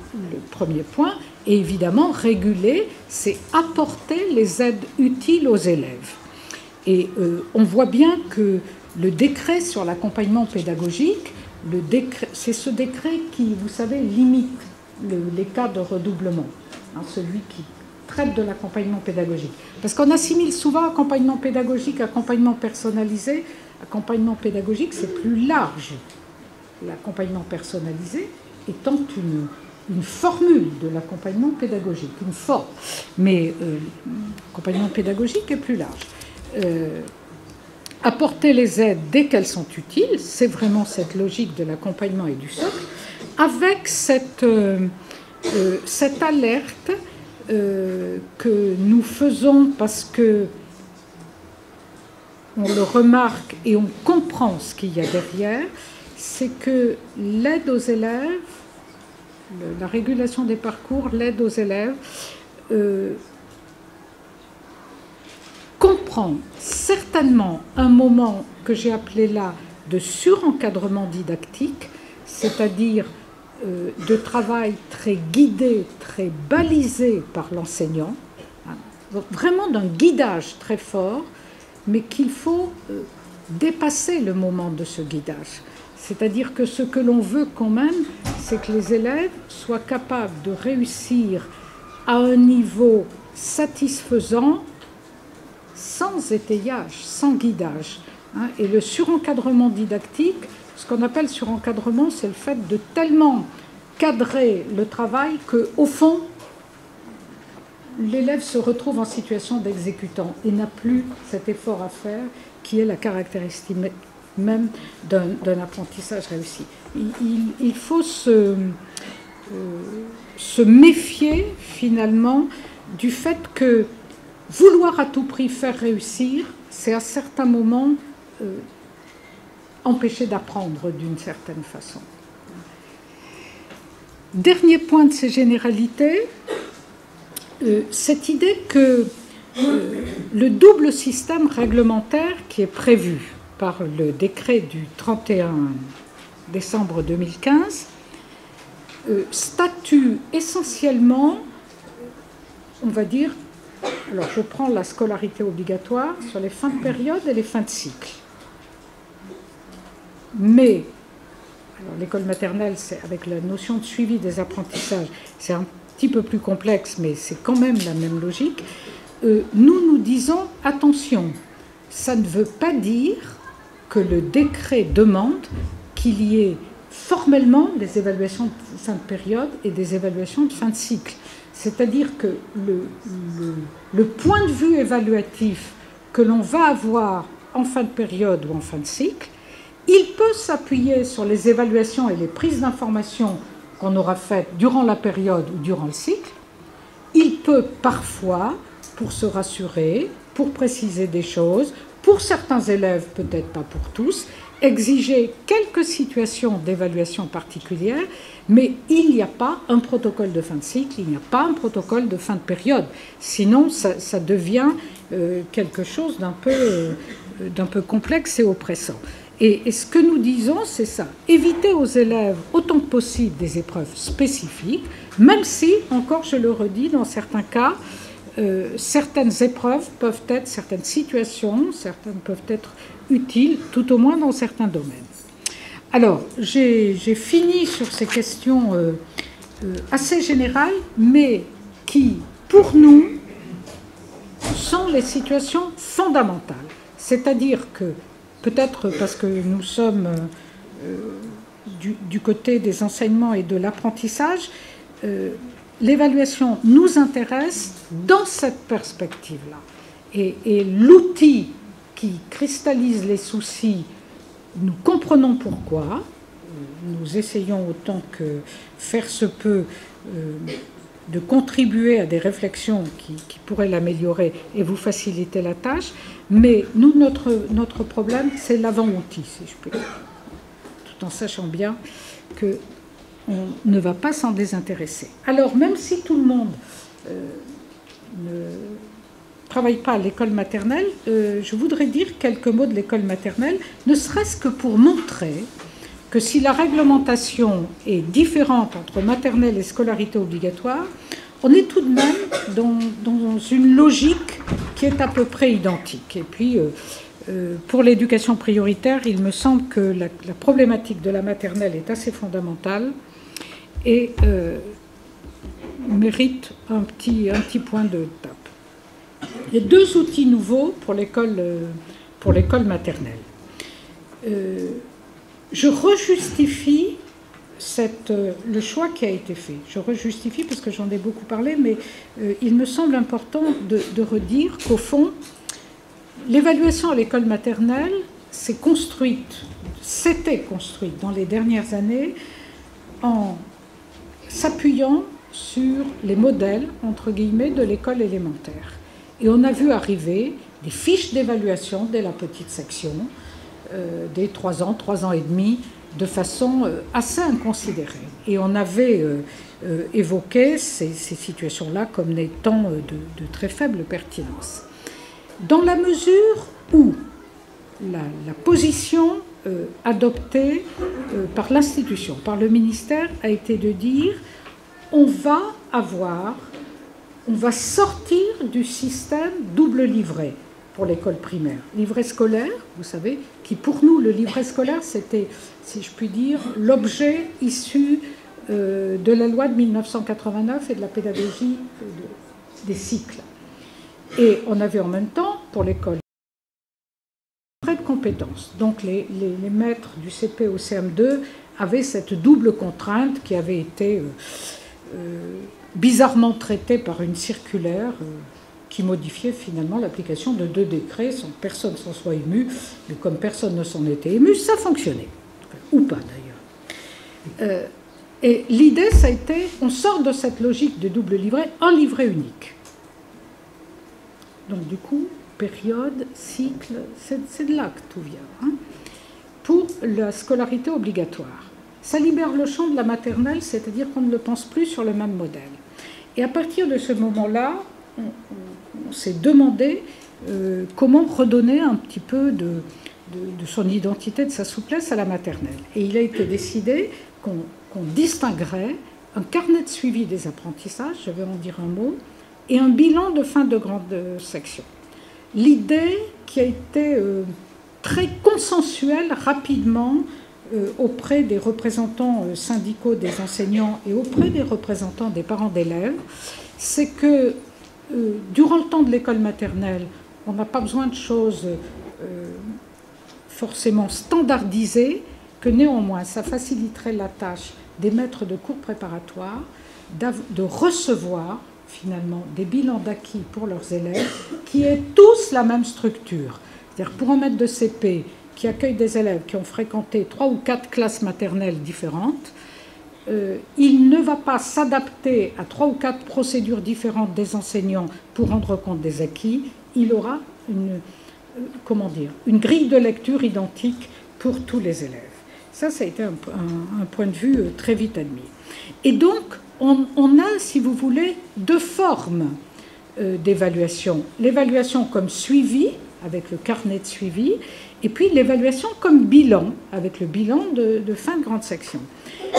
premier point. Et évidemment, réguler, c'est apporter les aides utiles aux élèves. Et on voit bien que le décret sur l'accompagnement pédagogique, c'est ce décret qui, vous savez, limite les cas de redoublement, hein, celui qui traite de l'accompagnement pédagogique. Parce qu'on assimile souvent accompagnement pédagogique, accompagnement personnalisé. Accompagnement pédagogique, c'est plus large. L'accompagnement personnalisé étant une formule de l'accompagnement pédagogique, une forme. Mais l'accompagnement pédagogique est plus large. Apporter les aides dès qu'elles sont utiles, c'est vraiment cette logique de l'accompagnement et du socle, avec cette alerte que nous faisons parce que on le remarque et on comprend ce qu'il y a derrière, c'est que l'aide aux élèves, la régulation des parcours, l'aide aux élèves, comprend certainement un moment que j'ai appelé là de surencadrement didactique, c'est-à-dire de travail très guidé, très balisé par l'enseignant, hein, vraiment d'un guidage très fort, mais qu'il faut dépasser le moment de ce guidage. C'est-à-dire que ce que l'on veut quand même, c'est que les élèves soient capables de réussir à un niveau satisfaisant, sans étayage, sans guidage. Hein. Et le surencadrement didactique, ce qu'on appelle surencadrement, c'est le fait de tellement cadrer le travail qu'au fond, l'élève se retrouve en situation d'exécutant et n'a plus cet effort à faire qui est la caractéristique même d'un apprentissage réussi. Il faut se méfier finalement du fait que vouloir à tout prix faire réussir, c'est à certains moments empêcher d'apprendre d'une certaine façon. Dernier point de ces généralités, cette idée que le double système réglementaire qui est prévu par le décret du 31 décembre 2015 statue essentiellement, on va dire, alors je prends la scolarité obligatoire sur les fins de période et les fins de cycle. Mais, alors l'école maternelle, c'est avec la notion de suivi des apprentissages, c'est un petit peu plus complexe, mais c'est quand même la même logique. Nous disons, attention, ça ne veut pas dire que le décret demande qu'il y ait formellement des évaluations de fin de période et des évaluations de fin de cycle. C'est-à-dire que le point de vue évaluatif que l'on va avoir en fin de période ou en fin de cycle, il peut s'appuyer sur les évaluations et les prises d'informations qu'on aura faites durant la période ou durant le cycle. Il peut parfois, pour se rassurer, pour préciser des choses, pour certains élèves, peut-être pas pour tous, exiger quelques situations d'évaluation particulières, mais il n'y a pas un protocole de fin de cycle, il n'y a pas un protocole de fin de période. Sinon, ça devient quelque chose d'un peu complexe et oppressant. Et ce que nous disons, c'est ça. Éviter aux élèves autant que possible des épreuves spécifiques, même si, encore je le redis, dans certains cas, certaines épreuves peuvent être, certaines situations, certaines peuvent être utiles, tout au moins dans certains domaines. Alors, j'ai fini sur ces questions assez générales, mais qui, pour nous, sont les situations fondamentales. C'est-à-dire que, peut-être parce que nous sommes du côté des enseignements et de l'apprentissage, l'évaluation nous intéresse dans cette perspective-là. Et l'outil qui cristallise les soucis, nous comprenons pourquoi, nous essayons autant que faire se peut de contribuer à des réflexions qui pourraient l'améliorer et vous faciliter la tâche. Mais nous, notre problème, c'est l'avant-outil, si je peux dire, tout en sachant bien qu'on ne va pas s'en désintéresser. Alors, même si tout le monde ne travaille pas à l'école maternelle, je voudrais dire quelques mots de l'école maternelle, ne serait-ce que pour montrer que si la réglementation est différente entre maternelle et scolarité obligatoire, on est tout de même dans une logique qui est à peu près identique. Et puis, pour l'éducation prioritaire, il me semble que la problématique de la maternelle est assez fondamentale et mérite un petit point de tape. Il y a deux outils nouveaux pour l'école maternelle. Je rejustifie le choix qui a été fait. Je rejustifie parce que j'en ai beaucoup parlé, mais il me semble important de redire qu'au fond, l'évaluation à l'école maternelle s'était construite dans les dernières années en s'appuyant sur les modèles, entre guillemets, de l'école élémentaire. Et on a vu arriver des fiches d'évaluation dès la petite section, dès 3 ans et demi, de façon assez inconsidérée. Et on avait évoqué ces situations-là comme étant de très faible pertinence. Dans la mesure où la position adoptée par l'institution, par le ministère, a été de dire on va sortir du système double livret pour l'école primaire. Livret scolaire, vous savez, qui pour nous, le livret scolaire, c'était, si je puis dire, l'objet issu de la loi de 1989 et de la pédagogie des cycles. Et on avait en même temps, pour l'école, de compétences. Donc les maîtres du CP au CM2 avaient cette double contrainte qui avait été bizarrement traitée par une circulaire qui modifiait finalement l'application de 2 décrets sans que personne s'en soit ému, mais comme personne ne s'en était ému, ça fonctionnait. Ou pas d'ailleurs. Et l'idée, ça a été, on sort de cette logique de double livret, un livret unique. Donc du coup, période, cycle, c'est de là que tout vient. Hein. Pour la scolarité obligatoire, ça libère le champ de la maternelle, c'est-à-dire qu'on ne le pense plus sur le même modèle. Et à partir de ce moment-là, on s'est demandé comment redonner un petit peu de son identité, de sa souplesse à la maternelle. Et il a été décidé qu'on distinguerait un carnet de suivi des apprentissages, je vais en dire un mot, et un bilan de fin de grande section. L'idée qui a été très consensuelle rapidement auprès des représentants syndicaux des enseignants et auprès des représentants des parents d'élèves, c'est que durant le temps de l'école maternelle, on n'a pas besoin de choses forcément standardisées, que néanmoins ça faciliterait la tâche des maîtres de cours préparatoires de recevoir finalement des bilans d'acquis pour leurs élèves qui aient tous la même structure. C'est-à-dire pour un maître de CP qui accueille des élèves qui ont fréquenté 3 ou 4 classes maternelles différentes, il ne va pas s'adapter à 3 ou 4 procédures différentes des enseignants pour rendre compte des acquis. Il aura une grille de lecture identique pour tous les élèves. Ça a été un point de vue très vite admis. Et donc, on a, si vous voulez, 2 formes d'évaluation. L'évaluation comme suivi, avec le carnet de suivi, et puis l'évaluation comme bilan, avec le bilan de fin de grande section.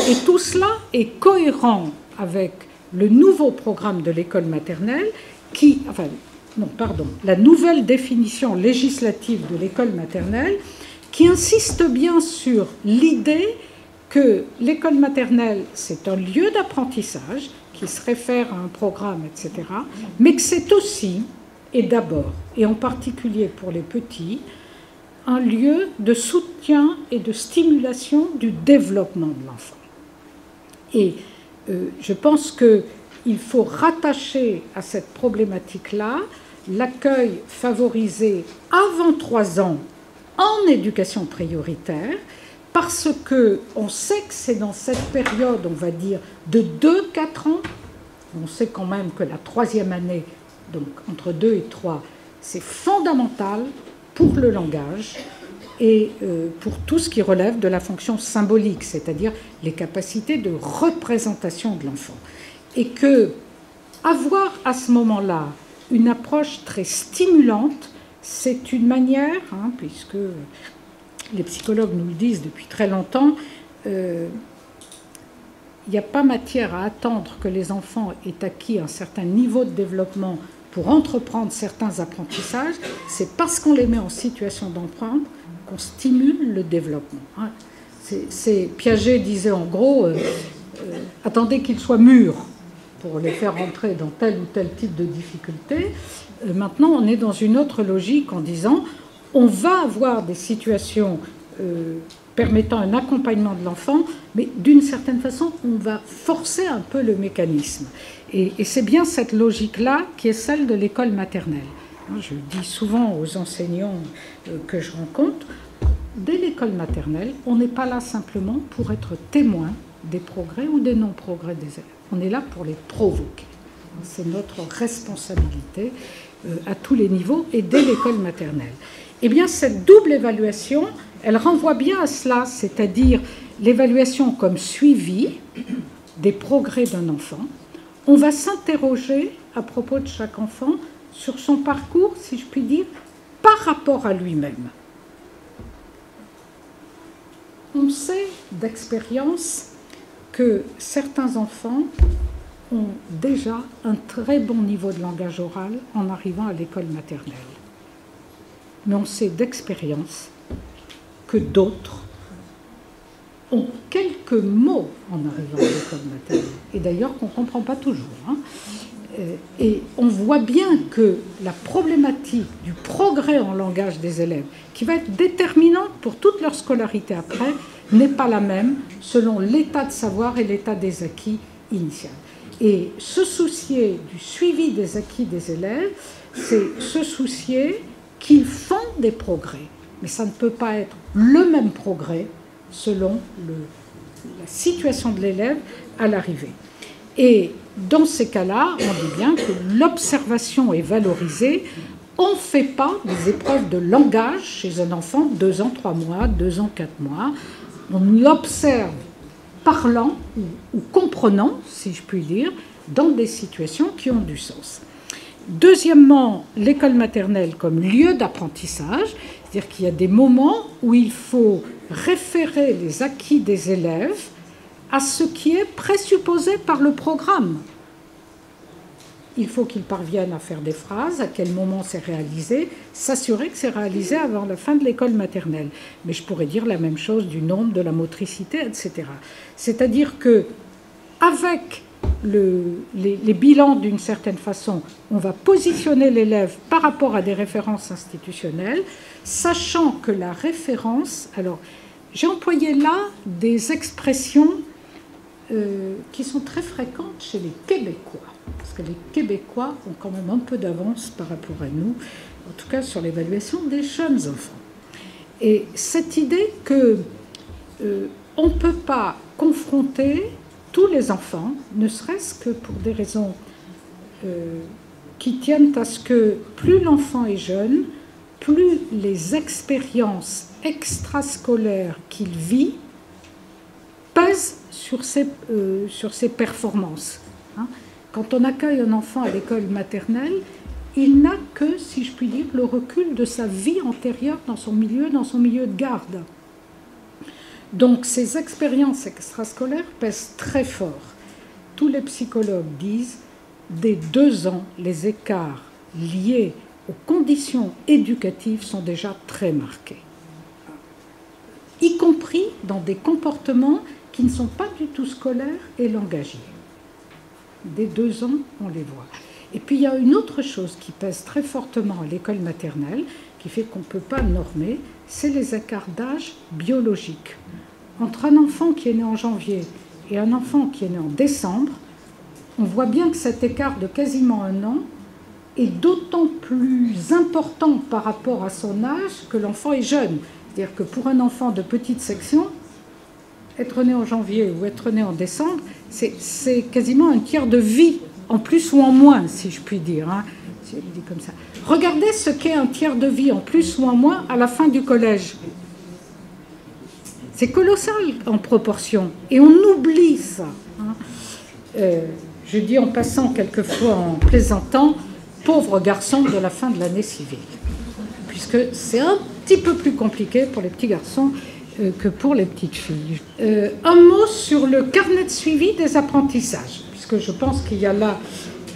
Et tout cela est cohérent avec le nouveau programme de l'école maternelle la nouvelle définition législative de l'école maternelle qui insiste bien sur l'idée que l'école maternelle, c'est un lieu d'apprentissage qui se réfère à un programme, etc., mais que c'est aussi, et d'abord, et en particulier pour les petits, un lieu de soutien et de stimulation du développement de l'enfant. Et je pense qu'il faut rattacher à cette problématique-là l'accueil favorisé avant 3 ans en éducation prioritaire, parce qu'on sait que c'est dans cette période, on va dire, de 2-4 ans, on sait quand même que la 3e année, donc entre 2 et 3, c'est fondamental pour le langage et pour tout ce qui relève de la fonction symbolique, c'est-à-dire les capacités de représentation de l'enfant. Et que avoir à ce moment-là une approche très stimulante, c'est une manière, puisque les psychologues nous le disent depuis très longtemps, il n'y a pas matière à attendre que les enfants aient acquis un certain niveau de développement pour entreprendre certains apprentissages. C'est parce qu'on les met en situation d'emprendre qu'on stimule le développement. Piaget disait en gros, attendez qu'ils soient mûrs pour les faire entrer dans tel ou tel type de difficulté. Maintenant, on est dans une autre logique en disant on va avoir des situations permettant un accompagnement de l'enfant, mais d'une certaine façon, on va forcer un peu le mécanisme. Et c'est bien cette logique-là qui est celle de l'école maternelle. Je dis souvent aux enseignants que je rencontre, dès l'école maternelle, on n'est pas là simplement pour être témoin des progrès ou des non-progrès des élèves. On est là pour les provoquer. C'est notre responsabilité à tous les niveaux et dès l'école maternelle. Eh bien, cette double évaluation, elle renvoie bien à cela, c'est-à-dire l'évaluation comme suivi des progrès d'un enfant. On va s'interroger à propos de chaque enfant sur son parcours, si je puis dire, par rapport à lui-même. On sait d'expérience que certains enfants ont déjà un très bon niveau de langage oral en arrivant à l'école maternelle. Mais on sait d'expérience que d'autres ont quelques mots en arrivant à l'école maternelle. Et d'ailleurs qu'on ne comprend pas toujours. Et on voit bien que la problématique du progrès en langage des élèves, qui va être déterminante pour toute leur scolarité après, n'est pas la même selon l'état de savoir et l'état des acquis initial. Et se soucier du suivi des acquis des élèves, c'est se soucier qu'ils font des progrès. Mais ça ne peut pas être le même progrès selon la situation de l'élève à l'arrivée. Et dans ces cas-là, on dit bien que l'observation est valorisée. On ne fait pas des épreuves de langage chez un enfant de 2 ans, 3 mois, 2 ans, 4 mois. On l'observe parlant ou comprenant, si je puis dire, dans des situations qui ont du sens. Deuxièmement, l'école maternelle comme lieu d'apprentissage, c'est-à-dire qu'il y a des moments où il faut référer les acquis des élèves à ce qui est présupposé par le programme. Il faut qu'ils parviennent à faire des phrases, à quel moment c'est réalisé, s'assurer que c'est réalisé avant la fin de l'école maternelle. Mais je pourrais dire la même chose du nombre, de la motricité, etc. C'est-à-dire que avec les bilans, d'une certaine façon, on va positionner l'élève par rapport à des références institutionnelles, sachant que la référence... Alors, j'ai employé là des expressions qui sont très fréquentes chez les Québécois, parce que les Québécois ont quand même un peu d'avance par rapport à nous, en tout cas sur l'évaluation des jeunes enfants. Et cette idée qu'on ne peut pas confronter tous les enfants, ne serait-ce que pour des raisons qui tiennent à ce que plus l'enfant est jeune, plus les expériences extrascolaires qu'il vit pèsent sur ses performances. Quand on accueille un enfant à l'école maternelle, il n'a que, si je puis dire, le recul de sa vie antérieure dans son milieu de garde. Donc ces expériences extrascolaires pèsent très fort. Tous les psychologues disent, dès 2 ans, les écarts liés aux conditions éducatives sont déjà très marqués, y compris dans des comportements qui ne sont pas du tout scolaires et langagiers. Dès 2 ans, on les voit. Et puis il y a une autre chose qui pèse très fortement à l'école maternelle, qui fait qu'on ne peut pas normer, c'est les écarts d'âge biologiques. Entre un enfant qui est né en janvier et un enfant qui est né en décembre, on voit bien que cet écart de quasiment 1 an est d'autant plus important par rapport à son âge que l'enfant est jeune. C'est-à-dire que pour un enfant de petite section, être né en janvier ou être né en décembre, c'est quasiment un tiers de vie, en plus ou en moins, si je puis dire, hein, si je le dis comme ça. Regardez ce qu'est un tiers de vie, en plus ou en moins, à la fin du collège. C'est colossal en proportion, et on oublie ça. Hein. Je dis en passant quelquefois, en plaisantant, pauvre garçon de la fin de l'année civile, puisque c'est un petit peu plus compliqué pour les petits garçons que pour les petites filles. Un mot sur le carnet de suivi des apprentissages, puisque je pense qu'il y a là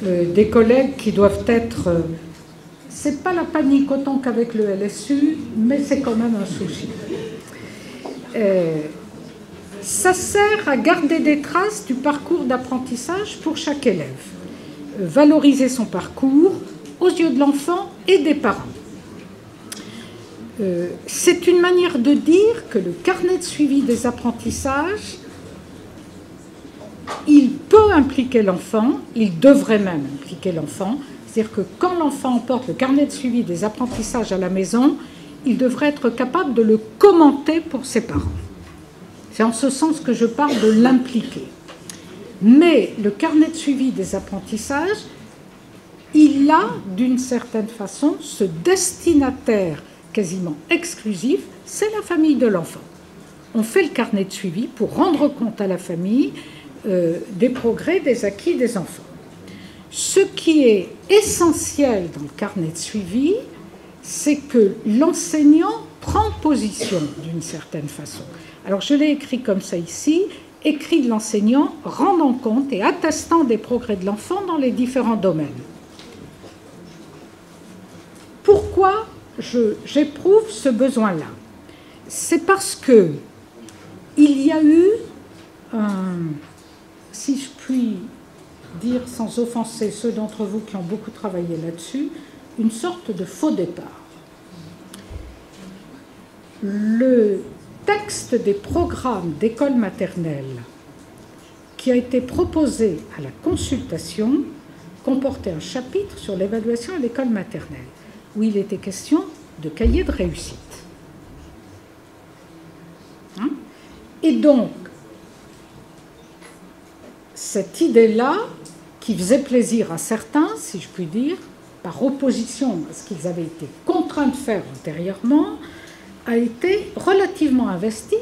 des collègues qui doivent être... c'est pas la panique autant qu'avec le LSU, mais c'est quand même un souci. Ça sert à garder des traces du parcours d'apprentissage pour chaque élève. Valoriser son parcours aux yeux de l'enfant et des parents. C'est une manière de dire que le carnet de suivi des apprentissages, il peut impliquer l'enfant, il devrait même impliquer l'enfant. C'est-à-dire que quand l'enfant emporte le carnet de suivi des apprentissages à la maison, il devrait être capable de le commenter pour ses parents. C'est en ce sens que je parle de l'impliquer. Mais le carnet de suivi des apprentissages, il a d'une certaine façon ce destinataire quasiment exclusif, c'est la famille de l'enfant. On fait le carnet de suivi pour rendre compte à la famille des progrès, des acquis des enfants. Ce qui est essentiel dans le carnet de suivi, c'est que l'enseignant prend position d'une certaine façon. Alors je l'ai écrit comme ça ici, écrit de l'enseignant rendant compte et attestant des progrès de l'enfant dans les différents domaines. Pourquoi j'éprouve ce besoin-là? C'est parce que il y a eu, si je puis dire sans offenser ceux d'entre vous qui ont beaucoup travaillé là-dessus, une sorte de faux départ. Le texte des programmes d'école maternelle qui a été proposé à la consultation comportait un chapitre sur l'évaluation à l'école maternelle, où il était question de cahier de réussite. Hein? Et donc, cette idée-là, qui faisait plaisir à certains, si je puis dire, par opposition à ce qu'ils avaient été contraints de faire antérieurement, a été relativement investie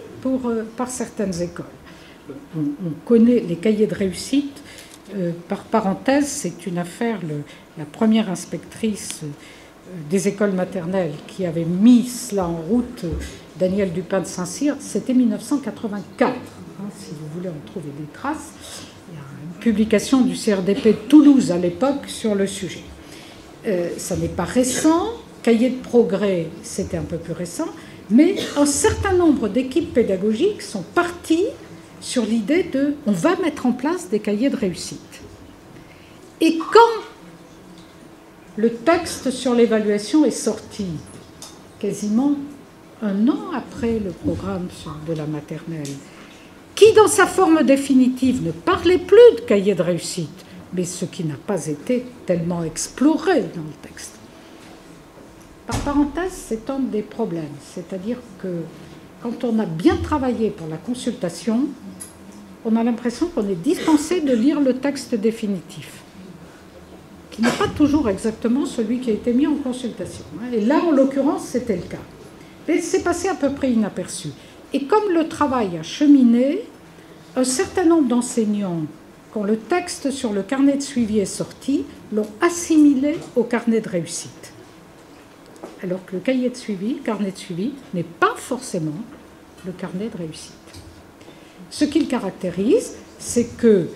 par certaines écoles. On connaît les cahiers de réussite. Par parenthèse, c'est une affaire, la première inspectrice des écoles maternelles qui avait mis cela en route, Danielle Dupin de Saint-Cyr, c'était 1984. Si vous voulez en trouver des traces, il y a une publication du CRDP de Toulouse à l'époque sur le sujet. Ça n'est pas récent, cahier de progrès, c'était un peu plus récent, mais un certain nombre d'équipes pédagogiques sont parties sur l'idée de on va mettre en place des cahiers de réussite. Et quand le texte sur l'évaluation est sorti, quasiment un an après le programme de la maternelle, qui dans sa forme définitive ne parlait plus de cahier de réussite, mais ce qui n'a pas été tellement exploré dans le texte. Par parenthèse, c'est un des problèmes, c'est-à-dire que quand on a bien travaillé pour la consultation, on a l'impression qu'on est dispensé de lire le texte définitif, qui n'est pas toujours exactement celui qui a été mis en consultation. Et là, en l'occurrence, c'était le cas. Mais c'est passé à peu près inaperçu. Et comme le travail a cheminé, un certain nombre d'enseignants, quand le texte sur le carnet de suivi est sorti, l'ont assimilé au carnet de réussite. Alors que le cahier de suivi, le carnet de suivi, n'est pas forcément le carnet de réussite. Ce qui le caractérise, c'est que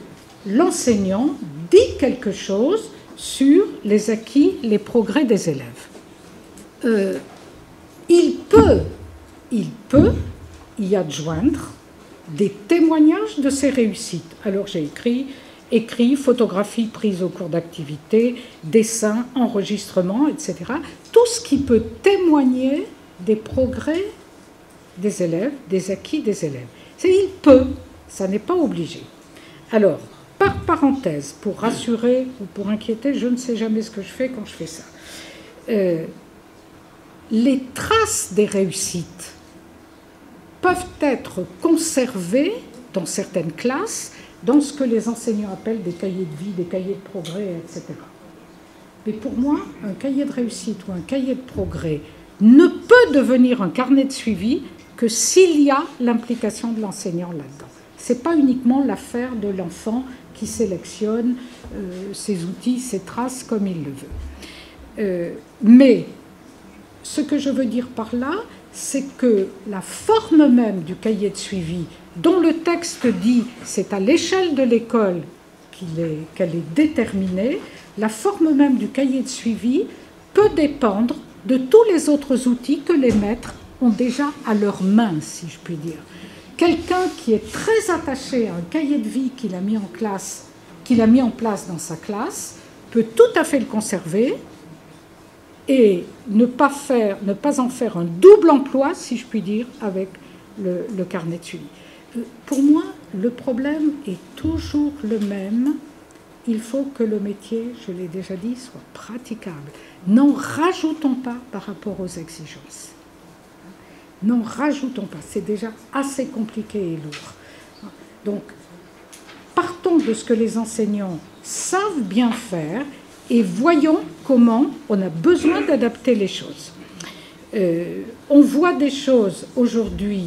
l'enseignant dit quelque chose sur les acquis, les progrès des élèves. Il peut y adjoindre des témoignages de ses réussites. Alors j'ai écrit, photographies prises au cours d'activité, dessins, enregistrements, etc. Tout ce qui peut témoigner des progrès des élèves, des acquis des élèves. Il peut, ça n'est pas obligé. Alors, par parenthèse, pour rassurer ou pour inquiéter, je ne sais jamais ce que je fais quand je fais ça. Les traces des réussites peuvent être conservés dans certaines classes, dans ce que les enseignants appellent des cahiers de vie, des cahiers de progrès, etc. Mais pour moi, un cahier de réussite ou un cahier de progrès ne peut devenir un carnet de suivi que s'il y a l'implication de l'enseignant là-dedans. Ce n'est pas uniquement l'affaire de l'enfant qui sélectionne ses outils, ses traces comme il le veut. Mais ce que je veux dire par là, c'est que la forme même du cahier de suivi, dont le texte dit c'est à l'échelle de l'école qu'elle est déterminée, la forme même du cahier de suivi peut dépendre de tous les autres outils que les maîtres ont déjà à leurs mains, si je puis dire. Quelqu'un qui est très attaché à un cahier de vie qu'il a mis en place dans sa classe peut tout à fait le conserver et ne pas en faire un double emploi, si je puis dire, avec le carnet de suivi. Pour moi, le problème est toujours le même. Il faut que le métier, je l'ai déjà dit, soit praticable. N'en rajoutons pas par rapport aux exigences. N'en rajoutons pas. C'est déjà assez compliqué et lourd. Donc, partons de ce que les enseignants savent bien faire et voyons comment on a besoin d'adapter les choses. On voit des choses aujourd'hui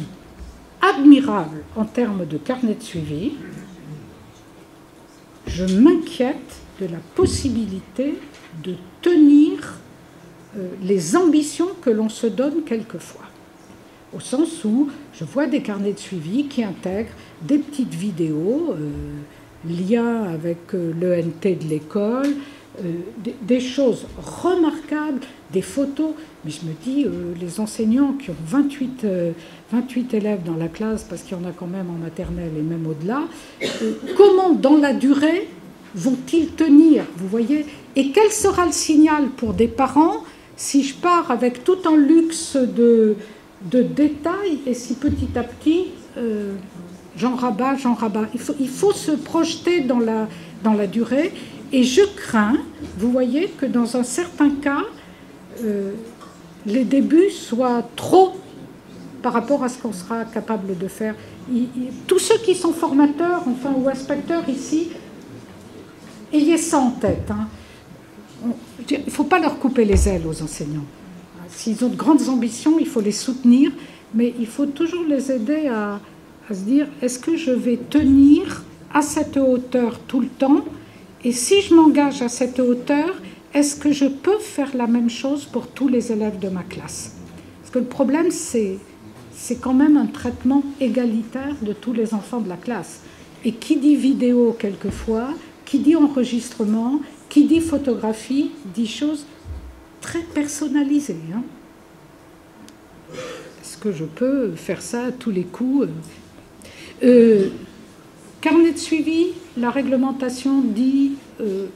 admirables en termes de carnet de suivi. Je m'inquiète de la possibilité de tenir les ambitions que l'on se donne quelquefois. Au sens où je vois des carnets de suivi qui intègrent des petites vidéos, liens avec l'ENT de l'école, des choses remarquables, des photos. Mais je me dis, les enseignants qui ont 28 élèves dans la classe, parce qu'il y en a quand même en maternelle et même au-delà, comment dans la durée vont-ils tenir, vous voyez? Et quel sera le signal pour des parents si je pars avec tout un luxe de détails et si petit à petit j'en rabats. Il faut se projeter dans la durée et je crains, vous voyez, que dans un certain cas, les débuts soient trop par rapport à ce qu'on sera capable de faire. Tous ceux qui sont formateurs, enfin, ou inspecteurs ici, ayez ça en tête. Hein. Il ne faut pas leur couper les ailes aux enseignants. S'ils ont de grandes ambitions, il faut les soutenir, mais il faut toujours les aider à se dire, est-ce que je vais tenir à cette hauteur tout le temps? Et si je m'engage à cette hauteur, est-ce que je peux faire la même chose pour tous les élèves de ma classe? Parce que le problème, c'est quand même un traitement égalitaire de tous les enfants de la classe. Et qui dit vidéo quelquefois, qui dit enregistrement, qui dit photographie, dit choses très personnalisées. Hein. Est-ce que je peux faire ça à tous les coups? Carnet de suivi, la réglementation dit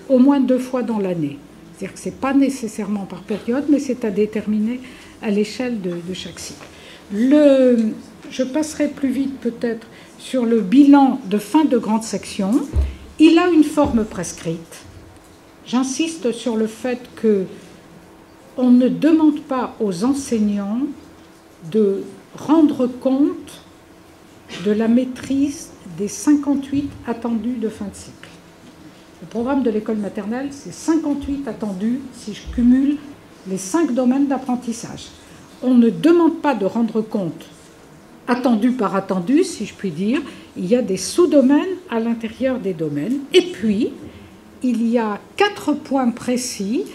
au moins 2 fois dans l'année. C'est-à-dire que ce n'est pas nécessairement par période, mais c'est à déterminer à l'échelle de chaque cycle. Je passerai plus vite peut-être sur le bilan de fin de grande section. Il a une forme prescrite. J'insiste sur le fait qu'on ne demande pas aux enseignants de rendre compte de la maîtrise des 58 attendus de fin de cycle. Le programme de l'école maternelle, c'est 58 attendus si je cumule les 5 domaines d'apprentissage. On ne demande pas de rendre compte attendu par attendu, si je puis dire. Il y a des sous-domaines à l'intérieur des domaines. Et puis, il y a 4 points précis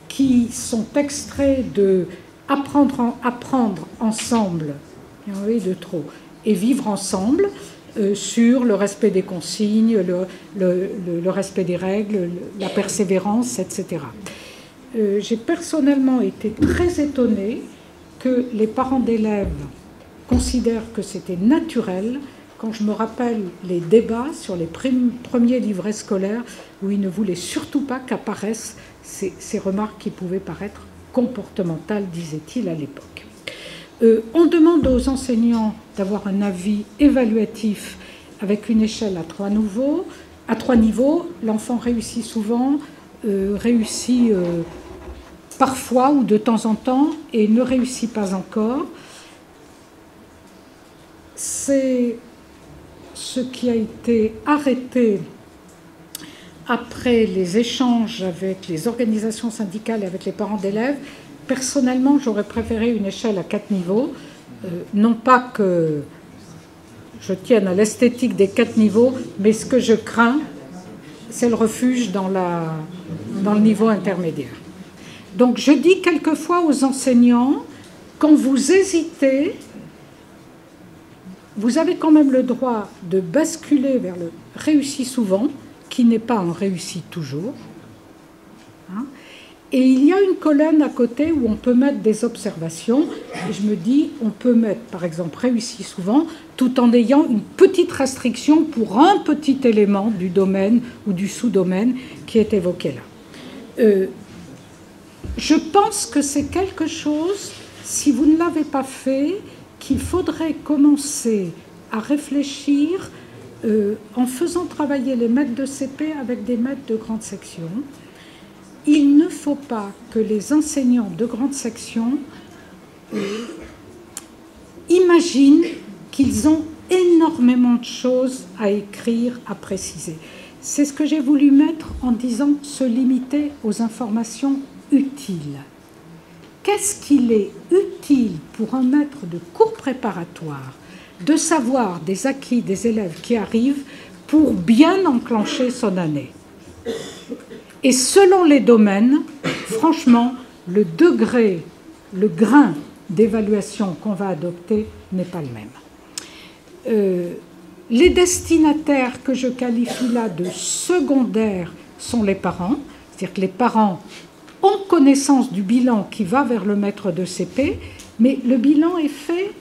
qui sont extraits de apprendre ensemble, il y en avait de trop, et vivre ensemble, sur le respect des consignes, le respect des règles, la persévérance, etc. J'ai personnellement été très étonnée que les parents d'élèves considèrent que c'était naturel quand je me rappelle les débats sur les premiers livrets scolaires où ils ne voulaient surtout pas qu'apparaissent ces remarques qui pouvaient paraître comportementales, disait-il à l'époque. On demande aux enseignants d'avoir un avis évaluatif avec une échelle à 3 niveaux. L'enfant réussit souvent, réussit parfois ou de temps en temps et ne réussit pas encore. c'est ce qui a été arrêté après les échanges avec les organisations syndicales et avec les parents d'élèves. Personnellement, j'aurais préféré une échelle à 4 niveaux. Non pas que je tienne à l'esthétique des 4 niveaux, mais ce que je crains, c'est le refuge dans le niveau intermédiaire. Donc je dis quelquefois aux enseignants, quand vous hésitez, vous avez quand même le droit de basculer vers le réussi souvent, qui n'est pas un réussi toujours. Hein. Et il y a une colonne à côté où on peut mettre des observations. Et je me dis, on peut mettre, par exemple, réussi souvent, tout en ayant une petite restriction pour un petit élément du domaine ou du sous-domaine qui est évoqué là. Je pense que c'est quelque chose, si vous ne l'avez pas fait, qu'il faudrait commencer à réfléchir en faisant travailler les maîtres de CP avec des maîtres de grande section. Il ne faut pas que les enseignants de grande section imaginent qu'ils ont énormément de choses à écrire, à préciser. C'est ce que j'ai voulu mettre en disant se limiter aux informations utiles. Qu'est-ce qu'il est utile pour un maître de cours préparatoire de savoir des acquis des élèves qui arrivent pour bien enclencher son année? Et selon les domaines, franchement, le degré, le grain d'évaluation qu'on va adopter n'est pas le même. Les destinataires que je qualifie là de secondaires sont les parents, c'est-à-dire que les parents ont connaissance du bilan qui va vers le maître de CP, mais le bilan est fait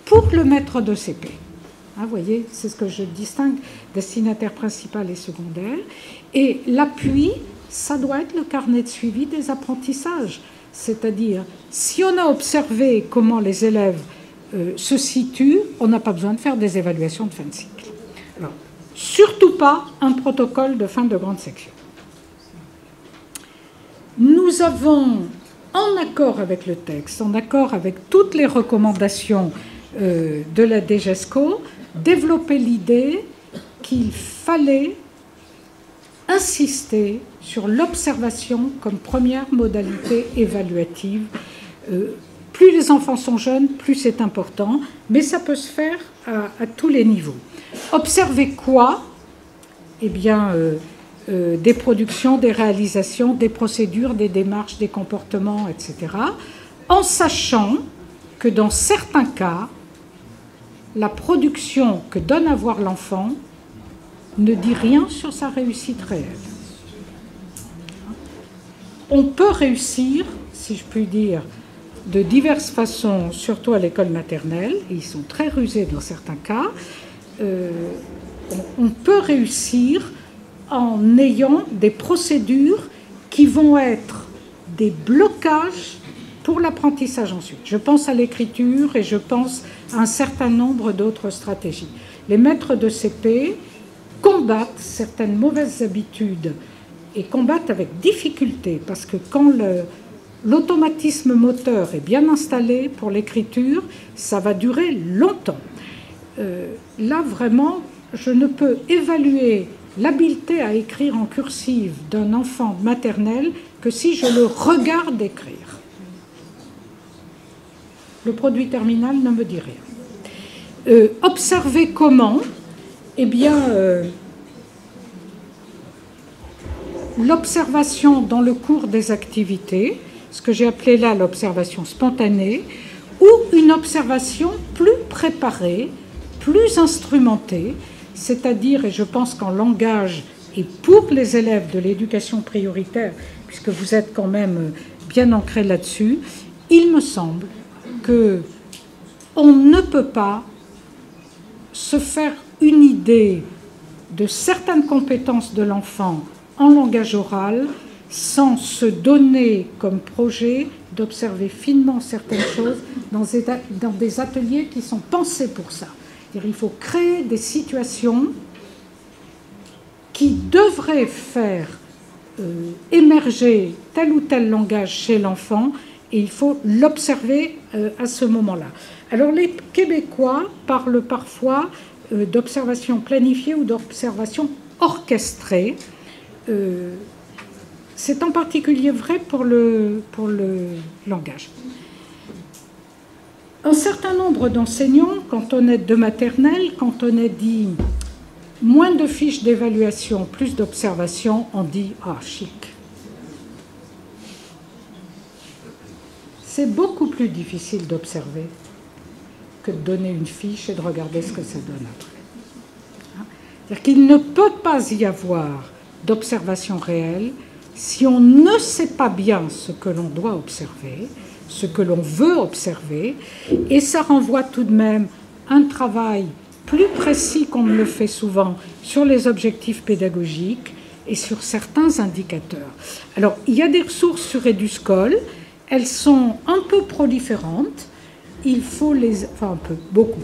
pour le maître de CP. Vous voyez, c'est ce que je distingue, destinataire principal et secondaire. Et l'appui, ça doit être le carnet de suivi des apprentissages. C'est-à-dire, si on a observé comment les élèves se situent, on n'a pas besoin de faire des évaluations de fin de cycle. Alors, surtout pas un protocole de fin de grande section. Nous avons, en accord avec le texte, en accord avec toutes les recommandations de la DGESCO, développé l'idée qu'il fallait insister sur l'observation comme première modalité évaluative. Plus les enfants sont jeunes, plus c'est important, mais ça peut se faire à tous les niveaux. Observer quoi? Eh bien, des productions, des réalisations, des procédures, des démarches, des comportements, etc. En sachant que dans certains cas, la production que donne à voir l'enfant ne dit rien sur sa réussite réelle. On peut réussir, si je puis dire, de diverses façons, surtout à l'école maternelle, et ils sont très rusés dans certains cas. On peut réussir en ayant des procédures qui vont être des blocages pour l'apprentissage ensuite. Je pense à l'écriture et je pense à un certain nombre d'autres stratégies. Les maîtres de CP combattent certaines mauvaises habitudes et combattent avec difficulté parce que quand l'automatisme moteur est bien installé pour l'écriture, ça va durer longtemps. Là, vraiment, je ne peux évaluer l'habileté à écrire en cursive d'un enfant maternel que si je le regarde écrire. Le produit terminal ne me dit rien. Observer comment? Eh bien, l'observation dans le cours des activités, ce que j'ai appelé là l'observation spontanée, ou une observation plus préparée, plus instrumentée, c'est-à-dire, et je pense qu'en langage et pour les élèves de l'éducation prioritaire, puisque vous êtes quand même bien ancrés là-dessus, il me semble qu'on ne peut pas se faire une idée de certaines compétences de l'enfant en langage oral sans se donner comme projet d'observer finement certaines choses dans des ateliers qui sont pensés pour ça. Il faut créer des situations qui devraient faire émerger tel ou tel langage chez l'enfant et il faut l'observer à ce moment-là. Alors les Québécois parlent parfois d'observation planifiée ou d'observation orchestrée. C'est en particulier vrai pour le langage. Un certain nombre d'enseignants, quand on est de maternelle, quand on est dit moins de fiches d'évaluation, plus d'observation, on dit « ah, chic ». C'est beaucoup plus difficile d'observer que de donner une fiche et de regarder ce que ça donne après. C'est-à-dire qu'il ne peut pas y avoir d'observation réelle si on ne sait pas bien ce que l'on doit observer, ce que l'on veut observer, et ça renvoie tout de même un travail plus précis qu'on ne le fait souvent sur les objectifs pédagogiques et sur certains indicateurs. Alors, il y a des ressources sur Eduscol, elles sont un peu proliférantes, il faut les... enfin un peu, beaucoup.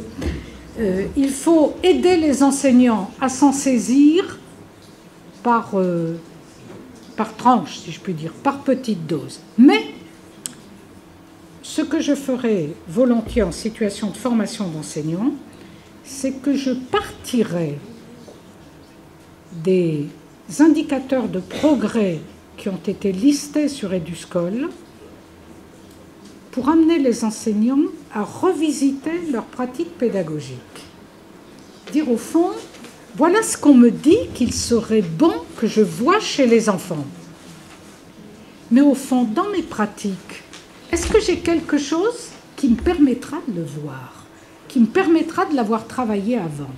Il faut aider les enseignants à s'en saisir par tranche, si je puis dire, par petite dose. Mais ce que je ferai volontiers en situation de formation d'enseignants, c'est que je partirai des indicateurs de progrès qui ont été listés sur Eduscol pour amener les enseignants à revisiter leur pratique pédagogique. Dire au fond, voilà ce qu'on me dit qu'il serait bon que je vois chez les enfants. Mais au fond, dans mes pratiques, est-ce que j'ai quelque chose qui me permettra de le voir, qui me permettra de l'avoir travaillé avant?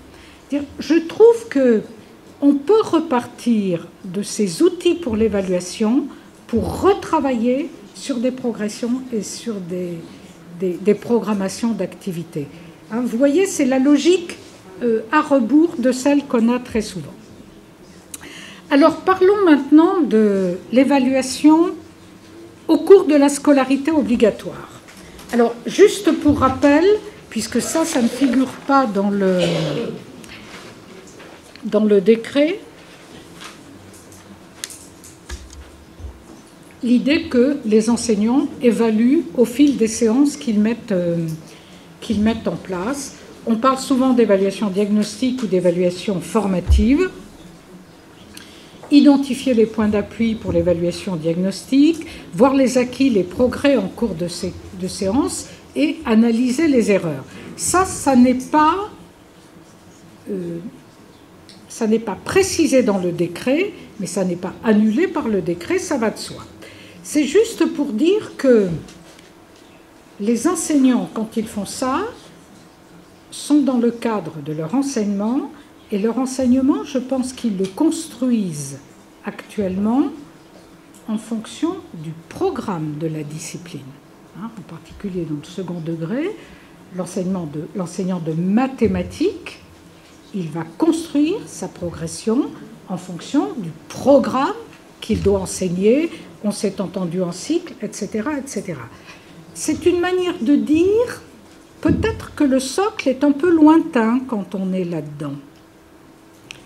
Je trouve qu'on peut repartir de ces outils pour l'évaluation pour retravailler sur des progressions et sur des programmations d'activités. Hein, vous voyez, c'est la logique à rebours de celle qu'on a très souvent. Alors, parlons maintenant de l'évaluation au cours de la scolarité obligatoire. Alors, juste pour rappel, puisque ça ne figure pas dans le décret, l'idée que les enseignants évaluent au fil des séances qu'ils mettent en place. On parle souvent d'évaluation diagnostique ou d'évaluation formative. Identifier les points d'appui pour l'évaluation diagnostique, voir les acquis, les progrès en cours de séance et analyser les erreurs. Ça n'est pas précisé dans le décret, mais ça n'est pas annulé par le décret, ça va de soi. C'est juste pour dire que les enseignants, quand ils font ça, sont dans le cadre de leur enseignement, et leur enseignement, je pense qu'ils le construisent actuellement en fonction du programme de la discipline. Hein, en particulier dans le second degré, l'enseignant de mathématiques, il va construire sa progression en fonction du programme qu'il doit enseigner, on s'est entendu en cycle, etc., etc. C'est une manière de dire, peut-être que le socle est un peu lointain quand on est là-dedans.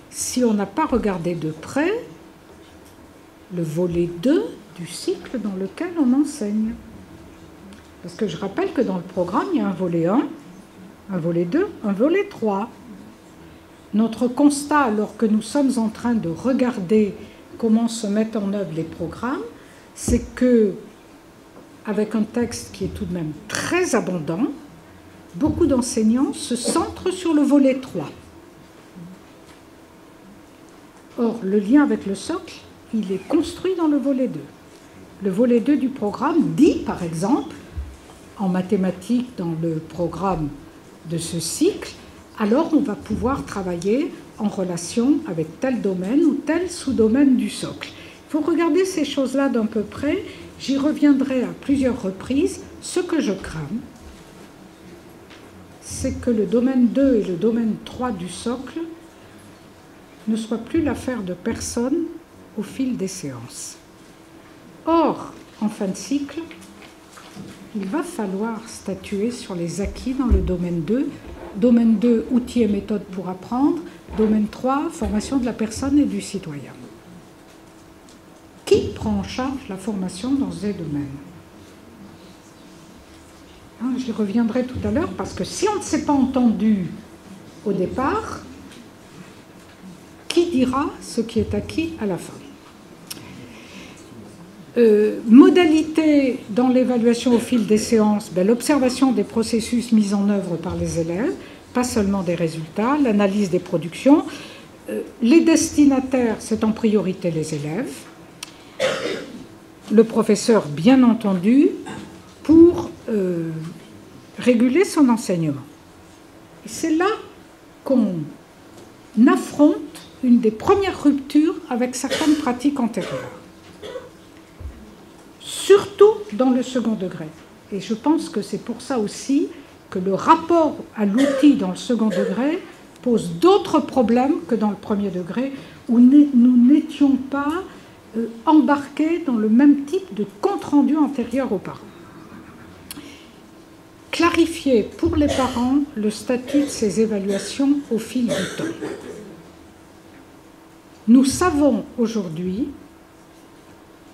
Si on n'a pas regardé de près le volet 2 du cycle dans lequel on enseigne. Parce que je rappelle que dans le programme, il y a un volet 1, un volet 2, un volet 3. Notre constat, alors que nous sommes en train de regarder comment se mettent en œuvre les programmes, c'est que, avec un texte qui est tout de même très abondant, beaucoup d'enseignants se centrent sur le volet 3. Or, le lien avec le socle, il est construit dans le volet 2. Le volet 2 du programme dit, par exemple, en mathématiques dans le programme de ce cycle, alors on va pouvoir travailler en relation avec tel domaine ou tel sous-domaine du socle. Il faut regarder ces choses-là d'un peu près. J'y reviendrai à plusieurs reprises. Ce que je crains, c'est que le domaine 2 et le domaine 3 du socle ne soient plus l'affaire de personne au fil des séances. Or, en fin de cycle, il va falloir statuer sur les acquis dans le domaine 2. Domaine 2, outils et méthodes pour apprendre. Domaine 3, formation de la personne et du citoyen. Qui prend en charge la formation dans ces domaines? Hein, j'y reviendrai tout à l'heure, parce que si on ne s'est pas entendu au départ, qui dira ce qui est acquis à la fin? Modalité dans l'évaluation au fil des séances, l'observation des processus mis en œuvre par les élèves, pas seulement des résultats, l'analyse des productions. Les destinataires, c'est en priorité les élèves. Le professeur, bien entendu, pour réguler son enseignement. Et c'est là qu'on affronte une des premières ruptures avec certaines pratiques antérieures. Surtout dans le second degré. Et je pense que c'est pour ça aussi que le rapport à l'outil dans le second degré pose d'autres problèmes que dans le premier degré, où nous n'étions pas embarqués dans le même type de compte-rendu antérieur aux parents. Clarifier pour les parents le statut de ces évaluations au fil du temps. Nous savons aujourd'hui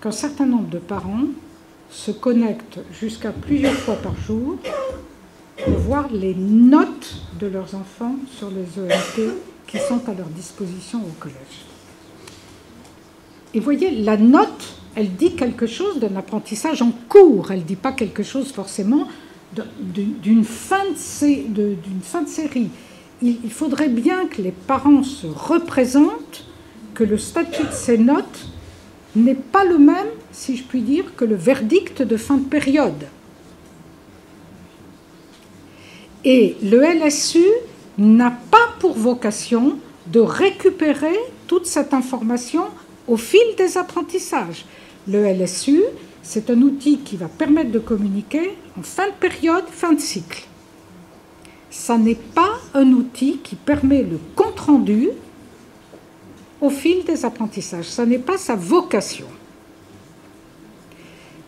qu'un certain nombre de parents se connectent jusqu'à plusieurs fois par jour pour voir les notes de leurs enfants sur les ENT qui sont à leur disposition au collège. Et vous voyez, la note, elle dit quelque chose d'un apprentissage en cours. Elle ne dit pas quelque chose forcément d'une fin de série. Il faudrait bien que les parents se représentent que le statut de ces notes n'est pas le même, si je puis dire, que le verdict de fin de période. Et le LSU n'a pas pour vocation de récupérer toute cette information au fil des apprentissages. Le LSU, c'est un outil qui va permettre de communiquer en fin de période, fin de cycle. Ça n'est pas un outil qui permet le compte-rendu au fil des apprentissages. Ça n'est pas sa vocation.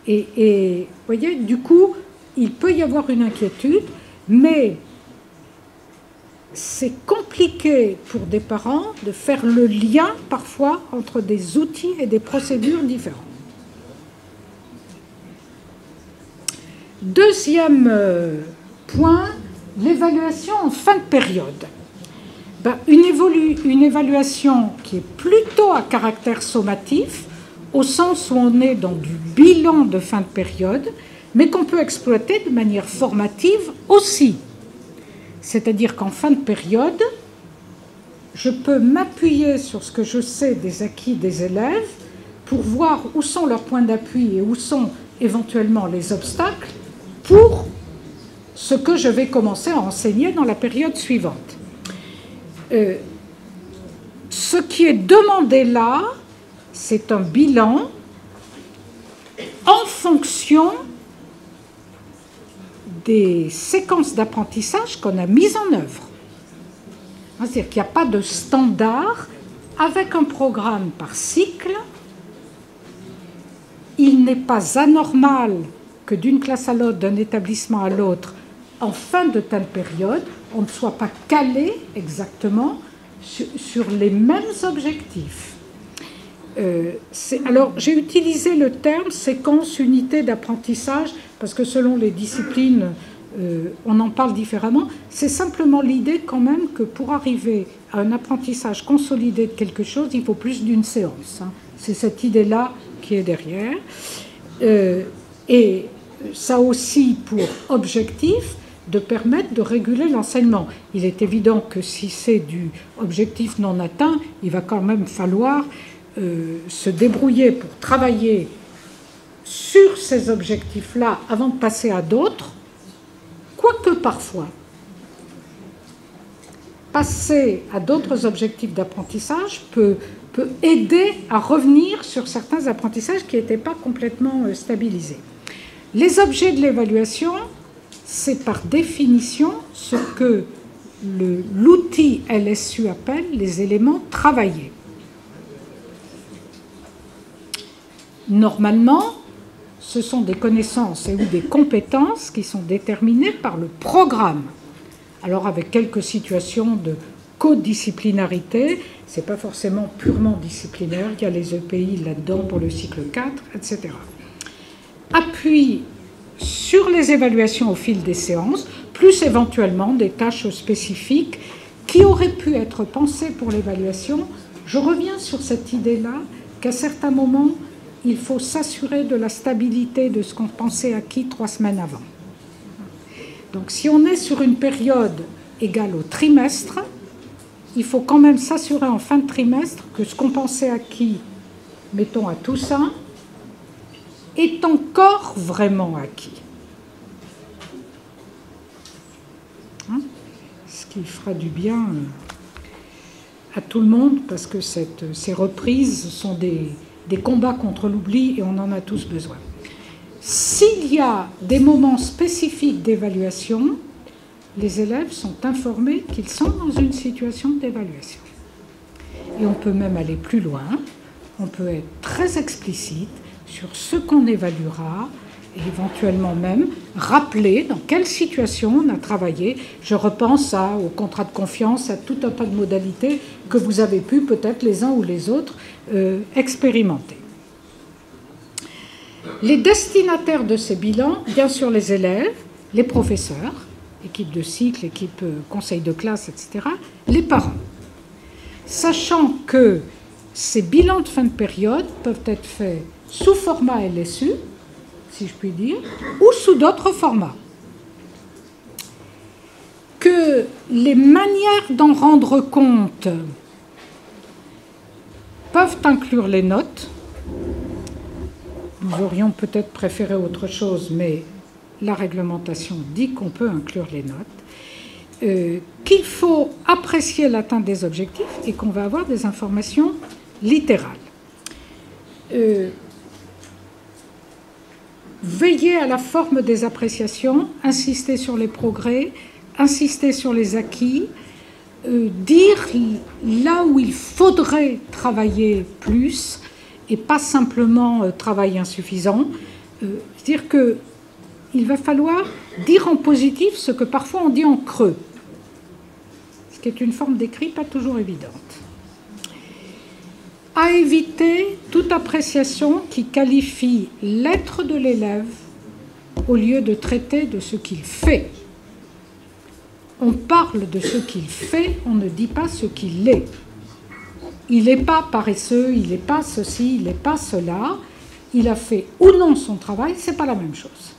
Et vous voyez, du coup, il peut y avoir une inquiétude, mais c'est compliqué pour des parents de faire le lien parfois entre des outils et des procédures différentes. Deuxième point, l'évaluation en fin de période. Une évaluation qui est plutôt à caractère sommatif, au sens où on est dans du bilan de fin de période, mais qu'on peut exploiter de manière formative aussi. C'est-à-dire qu'en fin de période, je peux m'appuyer sur ce que je sais des acquis des élèves pour voir où sont leurs points d'appui et où sont éventuellement les obstacles pour ce que je vais commencer à enseigner dans la période suivante. Ce qui est demandé là, c'est un bilan en fonction des séquences d'apprentissage qu'on a mises en œuvre. C'est-à-dire qu'il n'y a pas de standard avec un programme par cycle. Il n'est pas anormal que d'une classe à l'autre, d'un établissement à l'autre, en fin de telle période, on ne soit pas calé exactement sur les mêmes objectifs. Alors, j'ai utilisé le terme séquence unité d'apprentissage parce que selon les disciplines, on en parle différemment. C'est simplement l'idée quand même que pour arriver à un apprentissage consolidé de quelque chose, il faut plus d'une séance. C'est cette idée-là qui est derrière. Et ça a aussi pour objectif de permettre de réguler l'enseignement. Il est évident que si c'est du objectif non atteint, il va quand même falloir se débrouiller pour travailler sur ces objectifs-là avant de passer à d'autres, quoique parfois passer à d'autres objectifs d'apprentissage peut aider à revenir sur certains apprentissages qui n'étaient pas complètement stabilisés. Les objets de l'évaluation, c'est par définition ce que l'outil LSU appelle les éléments travaillés. Normalement, ce sont des connaissances et ou des compétences qui sont déterminées par le programme. Alors avec quelques situations de codisciplinarité, ce n'est pas forcément purement disciplinaire, il y a les EPI là-dedans pour le cycle 4, etc. Appui sur les évaluations au fil des séances, plus éventuellement des tâches spécifiques qui auraient pu être pensées pour l'évaluation. Je reviens sur cette idée-là qu'à certains moments, il faut s'assurer de la stabilité de ce qu'on pensait acquis 3 semaines avant. Donc si on est sur une période égale au trimestre, il faut quand même s'assurer en fin de trimestre que ce qu'on pensait acquis, mettons à Toussaint, est encore vraiment acquis. Ce qui fera du bien à tout le monde, parce que ces reprises sont des combats contre l'oubli et on en a tous besoin. S'il y a des moments spécifiques d'évaluation, les élèves sont informés qu'ils sont dans une situation d'évaluation. Et on peut même aller plus loin, on peut être très explicite sur ce qu'on évaluera et éventuellement même rappeler dans quelle situation on a travaillé. Je repense au contrat de confiance, à tout un tas de modalités que vous avez pu peut-être les uns ou les autres expérimenter. Les destinataires de ces bilans, bien sûr les élèves, les professeurs, équipe de cycle, équipe conseil de classe, etc., les parents. Sachant que ces bilans de fin de période peuvent être faits sous format LSU, si je puis dire, ou sous d'autres formats. Que les manières d'en rendre compte peuvent inclure les notes. Nous aurions peut-être préféré autre chose, mais la réglementation dit qu'on peut inclure les notes, qu'il faut apprécier l'atteinte des objectifs et qu'on va avoir des informations littérales. Veiller à la forme des appréciations, insister sur les progrès, insister sur les acquis, dire là où il faudrait travailler plus et pas simplement travail insuffisant. C'est-à-dire qu'il va falloir dire en positif ce que parfois on dit en creux, ce qui est une forme d'écrit pas toujours évidente. À éviter toute appréciation qui qualifie l'être de l'élève au lieu de traiter de ce qu'il fait. On parle de ce qu'il fait, on ne dit pas ce qu'il est. Il n'est pas paresseux, il n'est pas ceci, il n'est pas cela. Il a fait ou non son travail, ce n'est pas la même chose.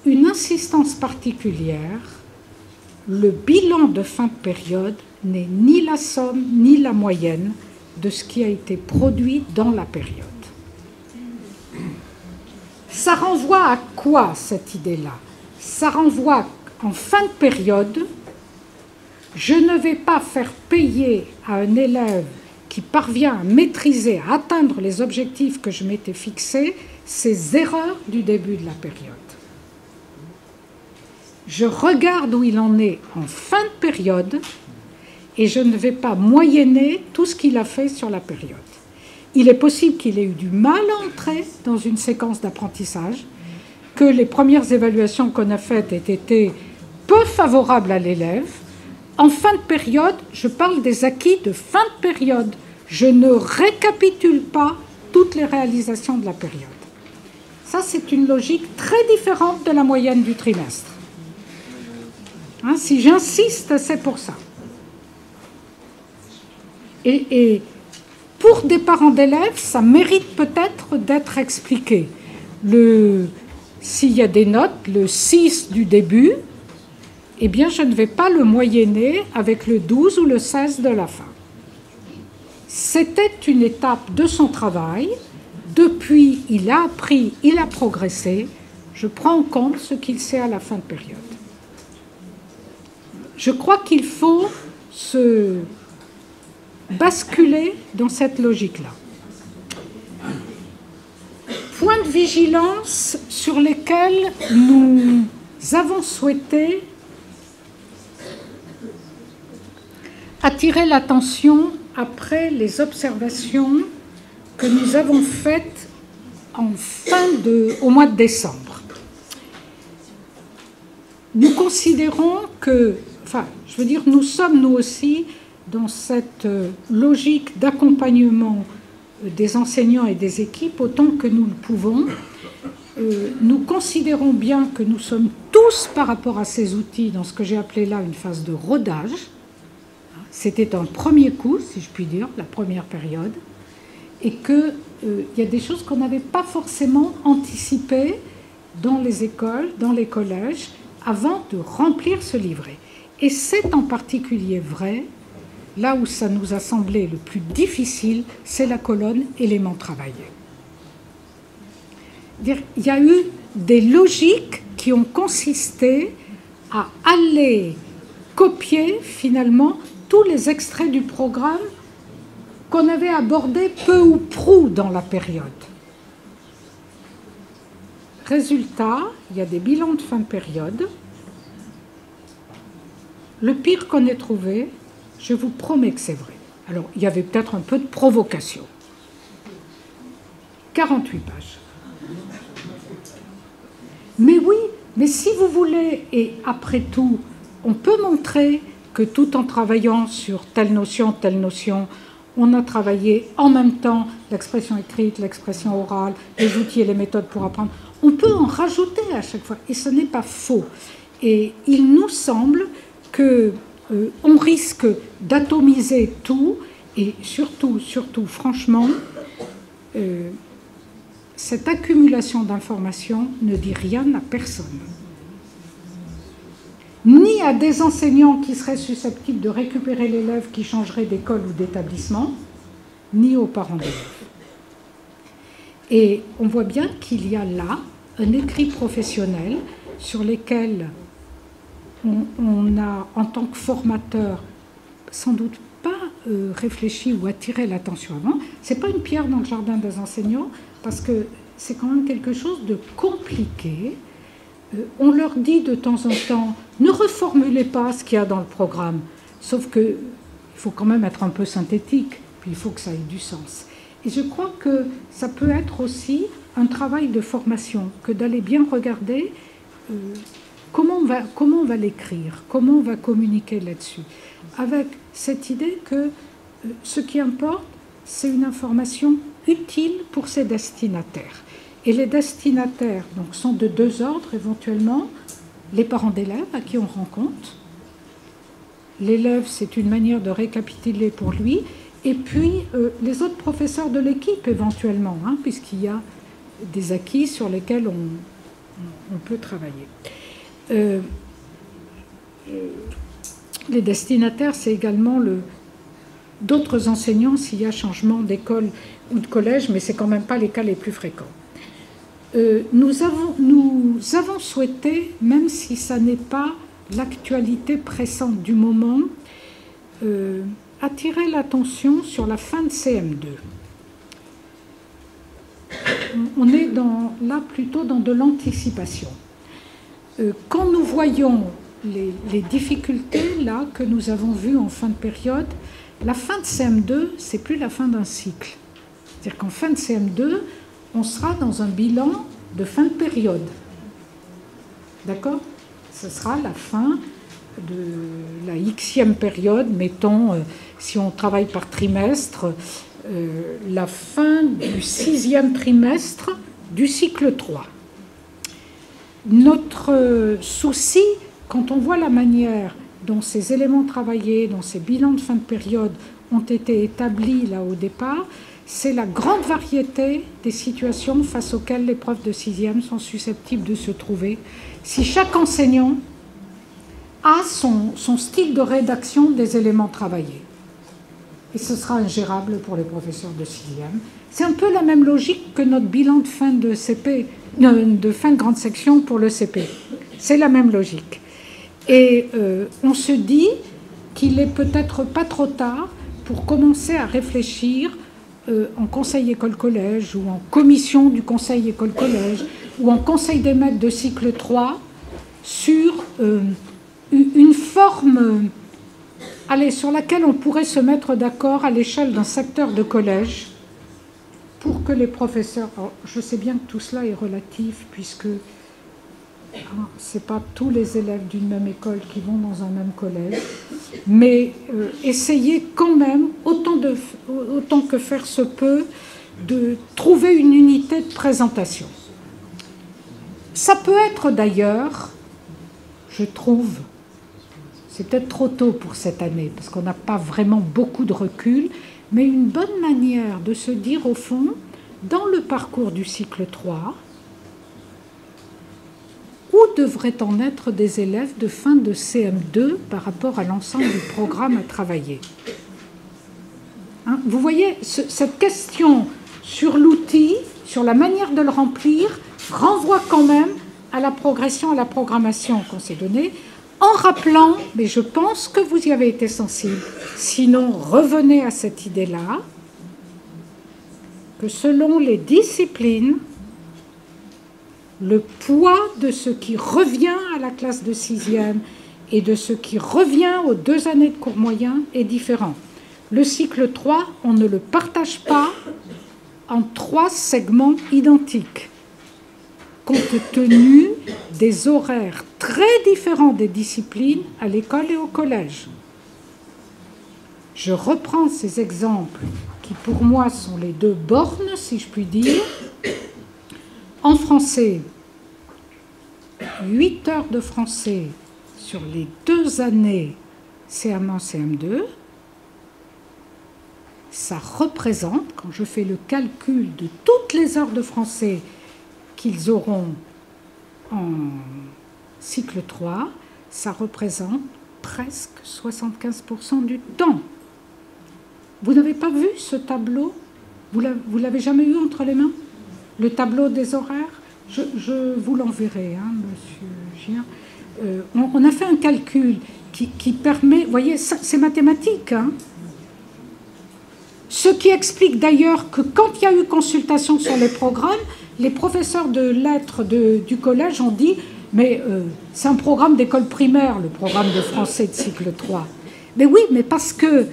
Une insistance particulière, le bilan de fin de période n'est ni la somme ni la moyenne de ce qui a été produit dans la période. Ça renvoie à quoi cette idée-là? Ça renvoie en fin de période, je ne vais pas faire payer à un élève qui parvient à maîtriser, à atteindre les objectifs que je m'étais fixés, ses erreurs du début de la période. Je regarde où il en est en fin de période et je ne vais pas moyenner tout ce qu'il a fait sur la période. Il est possible qu'il ait eu du mal à entrer dans une séquence d'apprentissage, que les premières évaluations qu'on a faites aient été peu favorables à l'élève. En fin de période, je parle des acquis de fin de période. Je ne récapitule pas toutes les réalisations de la période. Ça, c'est une logique très différente de la moyenne du trimestre. Hein, si j'insiste, c'est pour ça. Et pour des parents d'élèves, ça mérite peut-être d'être expliqué. S'il y a des notes, le 6 du début, eh bien, je ne vais pas le moyenner avec le 12 ou le 16 de la fin. C'était une étape de son travail. Depuis, il a appris, il a progressé. Je prends en compte ce qu'il sait à la fin de période. Je crois qu'il faut se basculer dans cette logique-là. Points de vigilance sur lesquels nous avons souhaité attirer l'attention après les observations que nous avons faites au mois de décembre. Nous considérons que, nous sommes nous aussi dans cette logique d'accompagnement des enseignants et des équipes autant que nous le pouvons. Nous considérons bien que nous sommes tous, par rapport à ces outils, dans ce que j'ai appelé là une phase de rodage. C'était un premier coup, si je puis dire, la première période, et qu'il y a des choses qu'on n'avait pas forcément anticipées dans les écoles, dans les collèges, avant de remplir ce livret. Et c'est en particulier vrai, là où ça nous a semblé le plus difficile, c'est la colonne éléments travaillés. Il y a eu des logiques qui ont consisté à aller copier finalement tous les extraits du programme qu'on avait abordé peu ou prou dans la période. Résultat, il y a des bilans de fin de période. Le pire qu'on ait trouvé, je vous promets que c'est vrai. Alors, il y avait peut-être un peu de provocation. 48 pages. Mais oui, mais si vous voulez, et après tout, on peut montrer que tout en travaillant sur telle notion, on a travaillé en même temps l'expression écrite, l'expression orale, les outils et les méthodes pour apprendre. On peut en rajouter à chaque fois, et ce n'est pas faux. Et il nous semble qu'on risque d'atomiser tout, et surtout, franchement, cette accumulation d'informations ne dit rien à personne. Ni à des enseignants qui seraient susceptibles de récupérer l'élève qui changerait d'école ou d'établissement, ni aux parents d'élèves. Et on voit bien qu'il y a là un écrit professionnel sur lequel on a, en tant que formateur, sans doute pas réfléchi ou attiré l'attention avant. Ce n'est pas une pierre dans le jardin des enseignants, parce que c'est quand même quelque chose de compliqué. On leur dit de temps en temps, ne reformulez pas ce qu'il y a dans le programme, sauf qu'il faut quand même être un peu synthétique, puis il faut que ça ait du sens. Et je crois que ça peut être aussi un travail de formation, que d'aller bien regarder comment on va l'écrire, comment on va communiquer là-dessus, avec cette idée que ce qui importe, c'est une information utile pour ses destinataires. Et les destinataires donc, sont de deux ordres éventuellement. Les parents d'élèves à qui on rend compte. L'élève, c'est une manière de récapituler pour lui. Et puis les autres professeurs de l'équipe éventuellement, hein, puisqu'il y a des acquis sur lesquels on peut travailler. Les destinataires, c'est également d'autres enseignants s'il y a changement d'école ou de collège, mais ce n'est quand même pas les cas les plus fréquents. Nous avons souhaité, même si ça n'est pas l'actualité pressante du moment, attirer l'attention sur la fin de CM2. On est là plutôt dans de l'anticipation. Quand nous voyons les difficultés là, que nous avons vues en fin de période, la fin de CM2, c'est plus la fin d'un cycle. C'est-à-dire qu'en fin de CM2, on sera dans un bilan de fin de période. D'accord ? Ce sera la fin de la Xème période, mettons, si on travaille par trimestre, la fin du 6e trimestre du cycle 3. Notre souci, quand on voit la manière dont ces éléments travaillés, dont ces bilans de fin de période ont été établis là au départ, c'est la grande variété des situations face auxquelles les profs de 6e sont susceptibles de se trouver. Si chaque enseignant a son style de rédaction des éléments travaillés. Et ce sera ingérable pour les professeurs de 6e. C'est un peu la même logique que notre bilan de fin de CP, de fin de grande section pour le CP. C'est la même logique. Et on se dit qu'il est peut-être pas trop tard pour commencer à réfléchir en conseil école-collège ou en commission du conseil école-collège ou en conseil des maîtres de cycle 3 sur une forme sur laquelle on pourrait se mettre d'accord à l'échelle d'un secteur de collège pour que les professeurs... Alors, je sais bien que tout cela est relatif puisque ce n'est pas tous les élèves d'une même école qui vont dans un même collège, mais essayez quand même, autant que faire se peut, de trouver une unité de présentation. Ça peut être d'ailleurs, je trouve, c'est peut-être trop tôt pour cette année, parce qu'on n'a pas vraiment beaucoup de recul, mais une bonne manière de se dire, au fond, dans le parcours du cycle 3, où devraient en être des élèves de fin de CM2 par rapport à l'ensemble du programme à travailler. Hein, vous voyez, cette question sur l'outil, sur la manière de le remplir, renvoie quand même à la progression, à la programmation qu'on s'est donnée, en rappelant, mais je pense que vous y avez été sensible, sinon revenez à cette idée-là, que selon les disciplines, le poids de ce qui revient à la classe de 6e et de ce qui revient aux 2 années de cours moyen est différent. Le cycle 3, on ne le partage pas en 3 segments identiques, compte tenu des horaires très différents des disciplines à l'école et au collège. Je reprends ces exemples qui, pour moi, sont les 2 bornes, si je puis dire. En français, 8 heures de français sur les 2 années CM1, CM2, ça représente, quand je fais le calcul de toutes les heures de français qu'ils auront en cycle 3, ça représente presque 75% du temps. Vous n'avez pas vu ce tableau? Vous l'avez jamais eu entre les mains? Le tableau des horaires? Je vous l'enverrai, hein, monsieur Gien. On a fait un calcul qui permet... Vous voyez, c'est mathématique, hein. Ce qui explique d'ailleurs que quand il y a eu consultation sur les programmes, les professeurs de lettres du collège ont dit « mais c'est un programme d'école primaire, le programme de français de cycle 3 ». Mais oui, mais parce que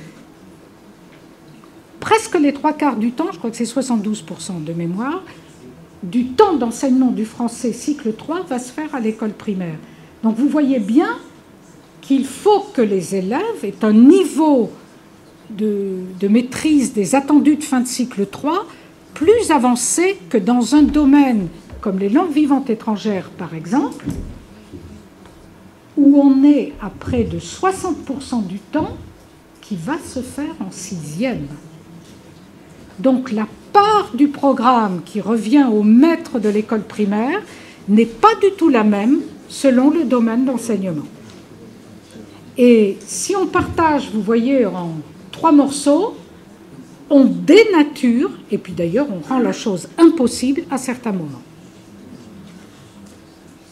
presque les 3/4 du temps, je crois que c'est 72% de mémoire, du temps d'enseignement du français cycle 3 va se faire à l'école primaire. Donc vous voyez bien qu'il faut que les élèves aient un niveau de maîtrise des attendus de fin de cycle 3 plus avancé que dans un domaine comme les langues vivantes étrangères, par exemple, où on est à près de 60% du temps qui va se faire en 6e. Donc la part du programme qui revient au maître de l'école primaire n'est pas du tout la même selon le domaine d'enseignement. Et si on partage, vous voyez, en 3 morceaux, on dénature, et puis d'ailleurs on rend la chose impossible à certains moments.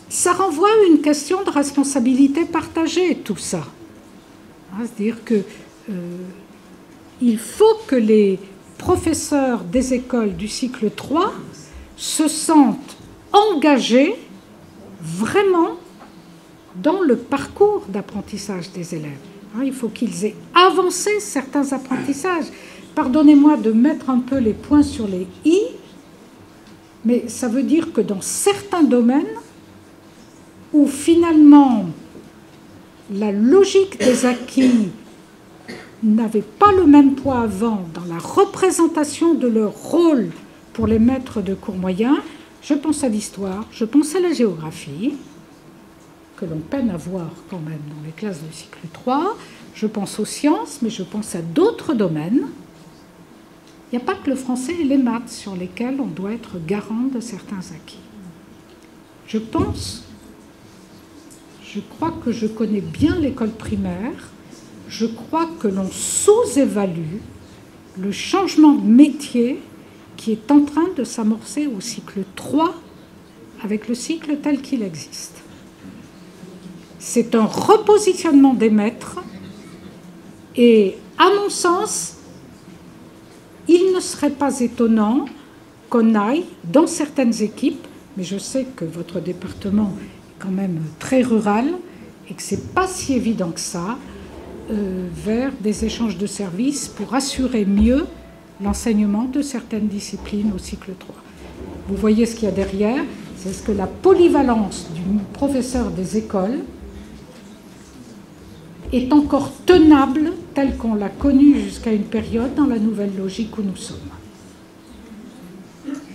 Ça renvoie à une question de responsabilité partagée, tout ça. C'est-à-dire qu'il faut que les professeurs des écoles du cycle 3 se sentent engagés vraiment dans le parcours d'apprentissage des élèves. Il faut qu'ils aient avancé certains apprentissages. Pardonnez-moi de mettre un peu les points sur les i, mais ça veut dire que dans certains domaines où finalement la logique des acquis n'avait pas le même poids avant dans la représentation de leur rôle pour les maîtres de cours moyens, je pense à l'histoire, je pense à la géographie, que l'on peine à voir quand même dans les classes de cycle 3, je pense aux sciences, mais je pense à d'autres domaines. Il n'y a pas que le français et les maths sur lesquels on doit être garant de certains acquis. Je crois que je connais bien l'école primaire, je crois que l'on sous-évalue le changement de métier qui est en train de s'amorcer au cycle 3 avec le cycle tel qu'il existe. C'est un repositionnement des maîtres et, à mon sens, il ne serait pas étonnant qu'on aille dans certaines équipes, mais je sais que votre département est quand même très rural et que ce n'est pas si évident que ça, vers des échanges de services pour assurer mieux l'enseignement de certaines disciplines au cycle 3. Vous voyez ce qu'il y a derrière, c'est ce que la polyvalence du professeur des écoles est encore tenable telle qu'on l'a connue jusqu'à une période dans la nouvelle logique où nous sommes.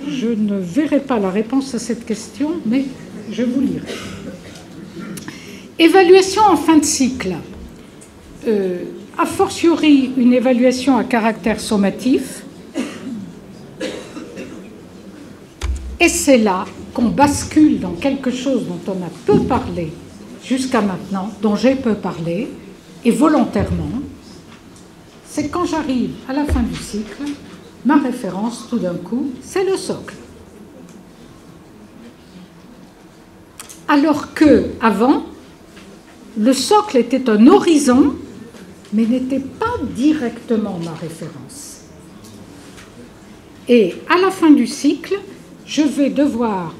je ne verrai pas la réponse à cette question, mais je vous lirai. Évaluation en fin de cycle. A fortiori, une évaluation à caractère sommatif. Et c'est là qu'on bascule dans quelque chose dont on a peu parlé jusqu'à maintenant, dont j'ai peu parlé, et volontairement, c'est quand j'arrive à la fin du cycle, ma référence, tout d'un coup, c'est le socle. Alors que, avant, le socle était un horizon, mais n'était pas directement ma référence. Et à la fin du cycle,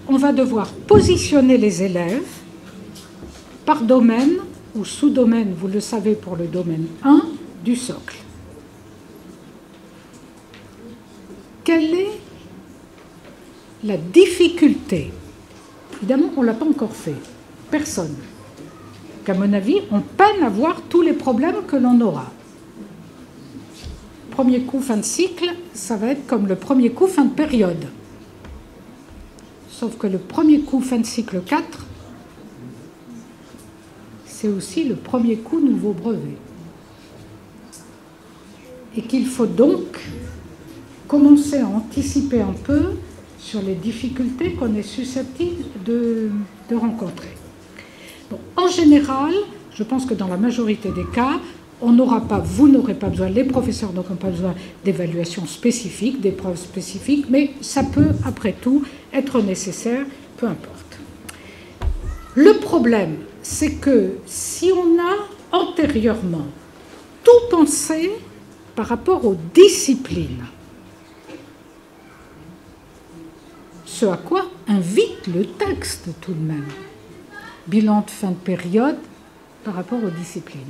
on va devoir positionner les élèves par domaine ou sous-domaine, vous le savez pour le domaine 1, du socle. Quelle est la difficulté? Évidemment, on ne l'a pas encore fait. Personne. Qu'à mon avis, on peine à voir tous les problèmes que l'on aura. Premier coup fin de cycle, ça va être comme le premier coup fin de période. Sauf que le premier coup fin de cycle 4, c'est aussi le premier coup nouveau brevet. Et qu'il faut donc commencer à anticiper un peu sur les difficultés qu'on est susceptible de rencontrer. Bon, en général, je pense que dans la majorité des cas, on n'aura pas, vous n'aurez pas besoin, les professeurs n'auront pas besoin d'évaluations spécifiques, d'épreuves spécifiques, mais ça peut, après tout, être nécessaire, peu importe. Le problème, c'est que si on a antérieurement tout pensé par rapport aux disciplines, ce à quoi invite le texte tout de même, bilan de fin de période par rapport aux disciplines.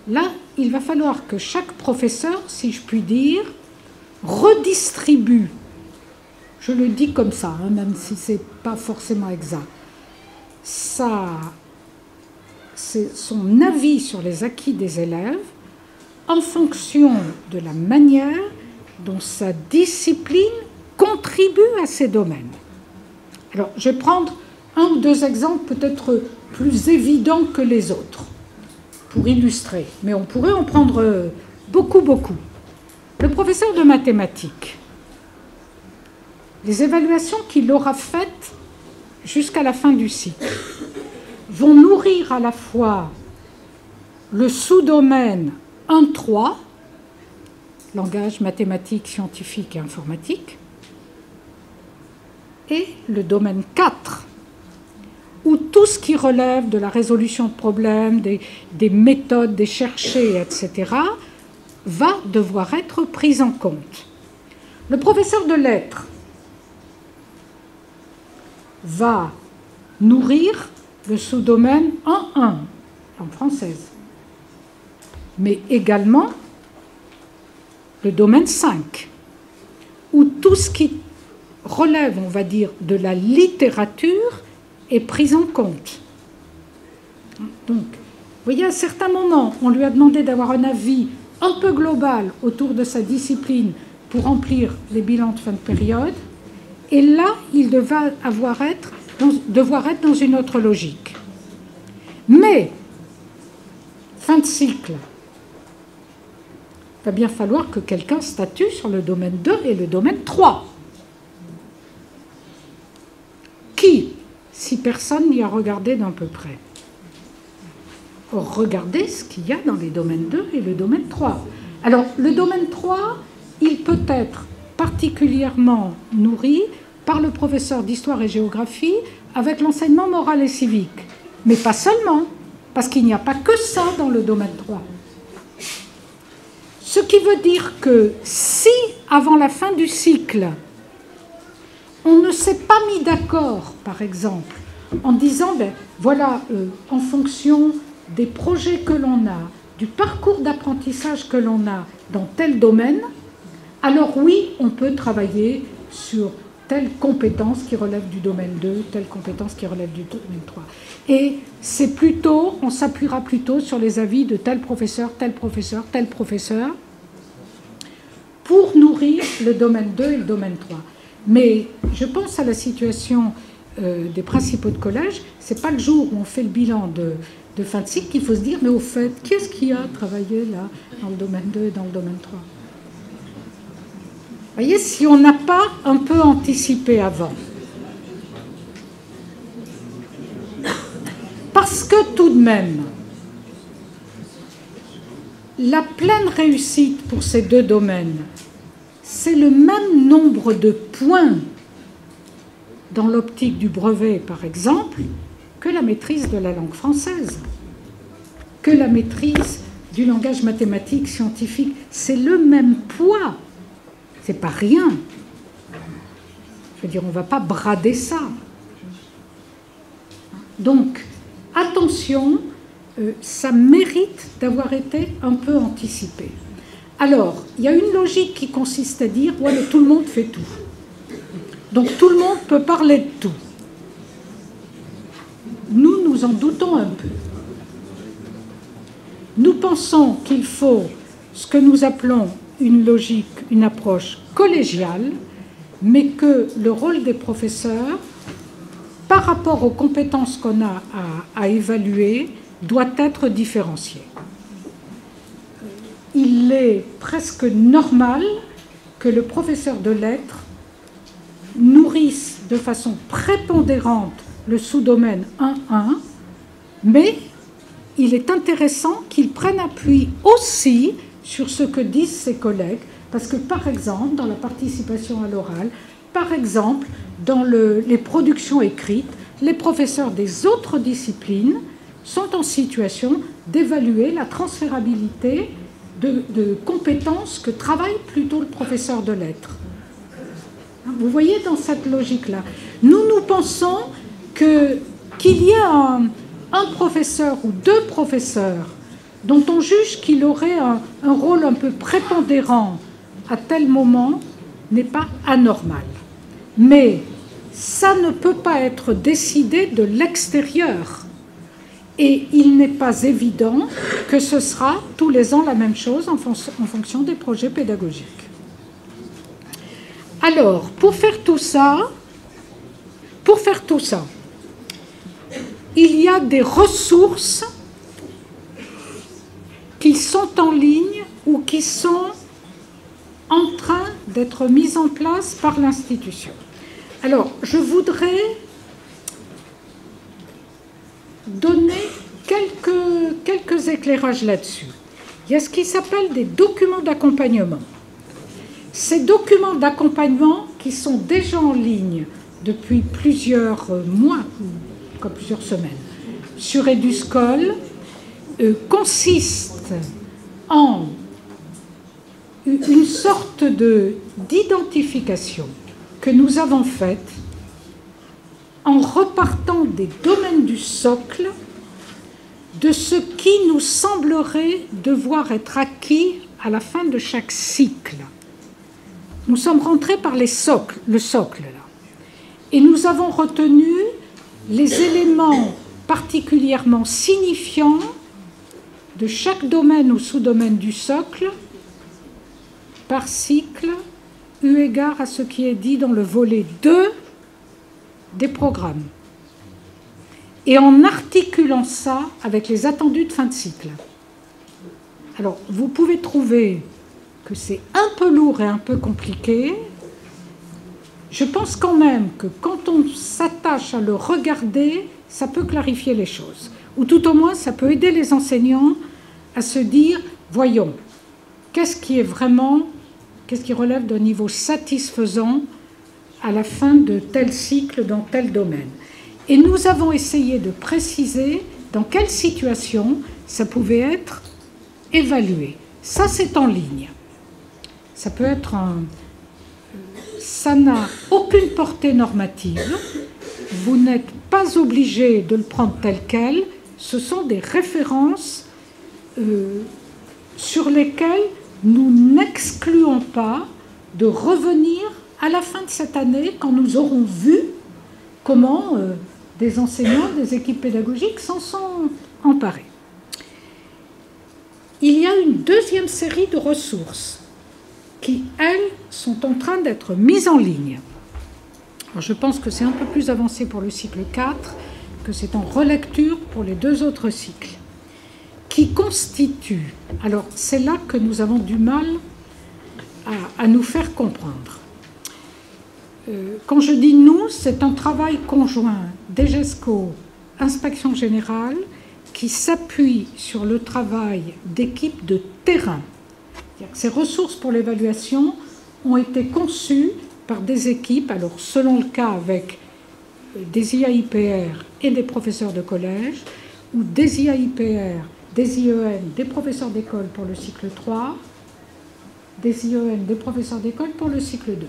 Là, il va falloir que chaque professeur, si je puis dire, redistribue, je le dis comme ça, hein, même si ce n'est pas forcément exact, c'est son avis sur les acquis des élèves en fonction de la manière dont sa discipline contribue à ces domaines. Alors, je vais prendre un ou deux exemples peut-être plus évidents que les autres pour illustrer, mais on pourrait en prendre beaucoup. Le professeur de mathématiques, les évaluations qu'il aura faites jusqu'à la fin du cycle vont nourrir à la fois le sous-domaine 1-3, langage mathématique, scientifique et informatique, et le domaine 4, où tout ce qui relève de la résolution de problèmes, des méthodes, des cherchés, etc., va devoir être pris en compte. Le professeur de lettres va nourrir le sous-domaine 1-1, langue française, mais également le domaine 5, où tout ce qui relève, on va dire, de la littérature est pris en compte. Donc, vous voyez, à certains moments, on lui a demandé d'avoir un avis un peu global autour de sa discipline pour remplir les bilans de fin de période, et là, il devoir être dans une autre logique. Mais, fin de cycle, il va bien falloir que quelqu'un statue sur le domaine 2 et le domaine 3. Qui, si personne n'y a regardé d'un peu près? Or, regardez ce qu'il y a dans les domaines 2 et le domaine 3. Alors, le domaine 3, il peut être particulièrement nourri par le professeur d'histoire et géographie avec l'enseignement moral et civique. Mais pas seulement, parce qu'il n'y a pas que ça dans le domaine 3. Ce qui veut dire que si, avant la fin du cycle, on ne s'est pas mis d'accord, par exemple, en disant, ben, voilà, en fonction des projets que l'on a, du parcours d'apprentissage que l'on a dans tel domaine, alors oui, on peut travailler sur telle compétence qui relève du domaine 2, telle compétence qui relève du domaine 3. Et c'est plutôt, on s'appuiera plutôt sur les avis de tel professeur, pour nourrir le domaine 2 et le domaine 3. Mais je pense à la situation des principaux de collège. Ce n'est pas le jour où on fait le bilan de fin de cycle qu'il faut se dire, mais au fait, qu'est-ce qui a travaillé là dans le domaine 2 et dans le domaine 3 ? Vous voyez, si on n'a pas un peu anticipé avant. Parce que tout de même, la pleine réussite pour ces deux domaines, c'est le même nombre de points dans l'optique du brevet, par exemple, que la maîtrise de la langue française, que la maîtrise du langage mathématique, scientifique. C'est le même poids. C'est pas rien. Je veux dire, on ne va pas brader ça. Donc, attention, ça mérite d'avoir été un peu anticipé. Alors, il y a une logique qui consiste à dire, ouais, mais tout le monde fait tout. Donc, tout le monde peut parler de tout. Nous, nous en doutons un peu. Nous pensons qu'il faut ce que nous appelons une logique, une approche collégiale, mais que le rôle des professeurs, par rapport aux compétences qu'on a à évaluer, doit être différencié. Il est presque normal que le professeur de lettres nourrisse de façon prépondérante le sous-domaine 1.1, mais il est intéressant qu'il prenne appui aussi sur ce que disent ses collègues, parce que par exemple, dans la participation à l'oral, par exemple, dans les productions écrites, les professeurs des autres disciplines sont en situation d'évaluer la transférabilité de compétences que travaille plutôt le professeur de lettres. Vous voyez dans cette logique-là. Nous pensons qu'il y a un professeur ou deux professeurs dont on juge qu'il aurait un rôle un peu prépondérant à tel moment n'est pas anormal. Mais ça ne peut pas être décidé de l'extérieur. Et il n'est pas évident que ce sera tous les ans la même chose en fonction des projets pédagogiques. Alors, pour faire tout ça, il y a des ressources qui sont en ligne ou qui sont en train d'être mises en place par l'institution. Alors, je voudrais donner quelques éclairages là-dessus. Il y a ce qui s'appelle des documents d'accompagnement. Ces documents d'accompagnement qui sont déjà en ligne depuis plusieurs mois, ou plusieurs semaines, sur Eduscol, consistent en une sorte d'identification que nous avons faite en repartant des domaines du socle de ce qui nous semblerait devoir être acquis à la fin de chaque cycle. Nous sommes rentrés par le socle là, et nous avons retenu les éléments particulièrement signifiants de chaque domaine ou sous-domaine du socle par cycle, eu égard à ce qui est dit dans le volet 2 des programmes, et en articulant ça avec les attendus de fin de cycle. Alors, vous pouvez trouver que c'est un peu lourd et un peu compliqué. Je pense quand même que quand on s'attache à le regarder, ça peut clarifier les choses. Ou tout au moins, ça peut aider les enseignants à se dire, voyons, qu'est-ce qui relève d'un niveau satisfaisant à la fin de tel cycle dans tel domaine. Et nous avons essayé de préciser dans quelle situation ça pouvait être évalué. Ça, c'est en ligne. Ça peut être ça n'a aucune portée normative. Vous n'êtes pas obligé de le prendre tel quel. Ce sont des références sur lesquelles nous n'excluons pas de revenir à la fin de cette année quand nous aurons vu comment des enseignants, des équipes pédagogiques s'en sont emparés. Il y a une deuxième série de ressources qui, elles, sont en train d'être mises en ligne. Alors, je pense que c'est un peu plus avancé pour le cycle 4, que c'est en relecture pour les 2 autres cycles, qui constituent, alors c'est là que nous avons du mal à nous faire comprendre. Quand je dis nous, c'est un travail conjoint DGESCO, Inspection Générale, qui s'appuie sur le travail d'équipes de terrain. Ces ressources pour l'évaluation ont été conçues par des équipes, alors selon le cas avec des IAIPR et des professeurs de collège, ou des IAIPR, des IEN, des professeurs d'école pour le cycle 3, des IEN, des professeurs d'école pour le cycle 2.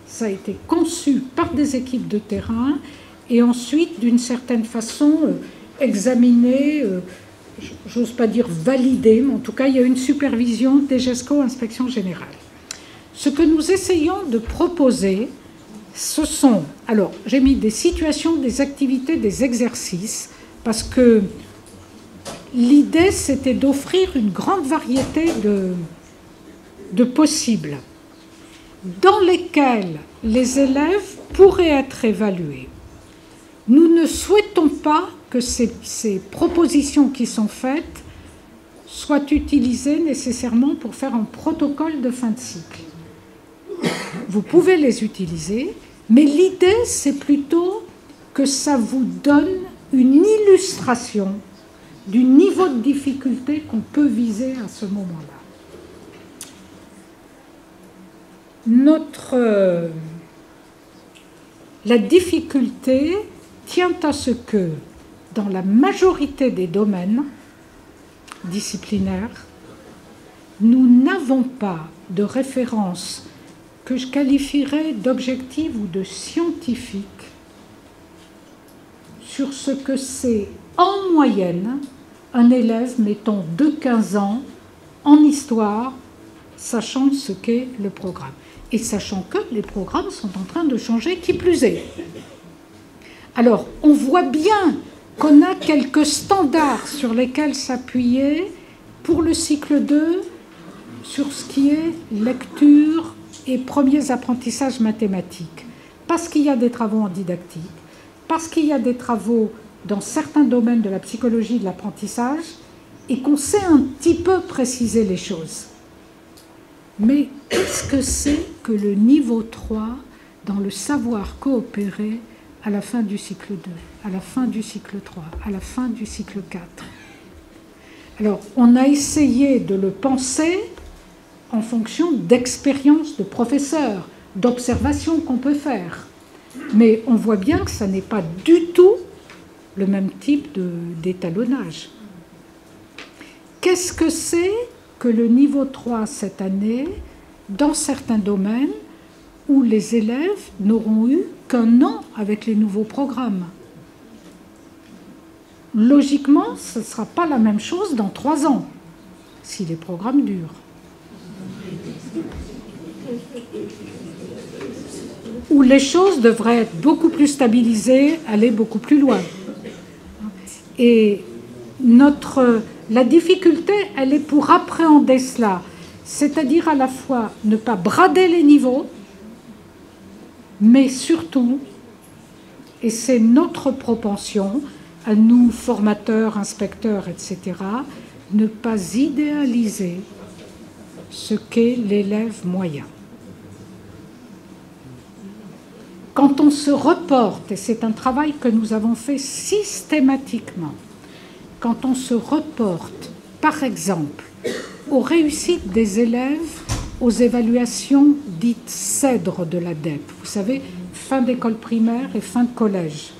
Ça a été conçu par des équipes de terrain et ensuite, d'une certaine façon, examiné, j'ose pas dire validé, mais en tout cas, il y a une supervision DGESCO, Inspection Générale. Ce que nous essayons de proposer, ce sont, alors j'ai mis des situations, des activités, des exercices, parce que l'idée, c'était d'offrir une grande variété de possibles, dans lesquels les élèves pourraient être évalués. Nous ne souhaitons pas que ces propositions qui sont faites soient utilisées nécessairement pour faire un protocole de fin de cycle. Vous pouvez les utiliser, mais l'idée, c'est plutôt que ça vous donne une illustration du niveau de difficulté qu'on peut viser à ce moment-là. La difficulté tient à ce que, dans la majorité des domaines disciplinaires, nous n'avons pas de référence que je qualifierais d'objective ou de scientifique sur ce que c'est en moyenne un élève, mettons de 15 ans, en histoire, sachant ce qu'est le programme. Et sachant que les programmes sont en train de changer, qui plus est. Alors, on voit bien qu'on a quelques standards sur lesquels s'appuyer pour le cycle 2, sur ce qui est lecture et premiers apprentissages mathématiques. Parce qu'il y a des travaux en didactique, parce qu'il y a des travaux dans certains domaines de la psychologie de l'apprentissage, et qu'on sait un petit peu préciser les choses. Mais qu'est-ce que c'est que le niveau 3 dans le savoir coopérer à la fin du cycle 2, à la fin du cycle 3, à la fin du cycle 4? Alors, on a essayé de le penser en fonction d'expériences de professeurs, d'observations qu'on peut faire. Mais on voit bien que ça n'est pas du tout le même type d'étalonnage. Qu'est-ce que c'est que le niveau 3 cette année, dans certains domaines où les élèves n'auront eu qu'un an avec les nouveaux programmes? Logiquement, ce ne sera pas la même chose dans 3 ans, si les programmes durent. Où les choses devraient être beaucoup plus stabilisées, aller beaucoup plus loin. Et la difficulté, elle est pour appréhender cela, c'est-à-dire à la fois ne pas brader les niveaux, mais surtout, et c'est notre propension, à nous, formateurs, inspecteurs, etc., ne pas idéaliser ce qu'est l'élève moyen. Quand on se reporte, et c'est un travail que nous avons fait systématiquement, quand on se reporte, par exemple, aux réussites des élèves aux évaluations dites CEDRE de l'ADEP, vous savez, fin d'école primaire et fin de collège,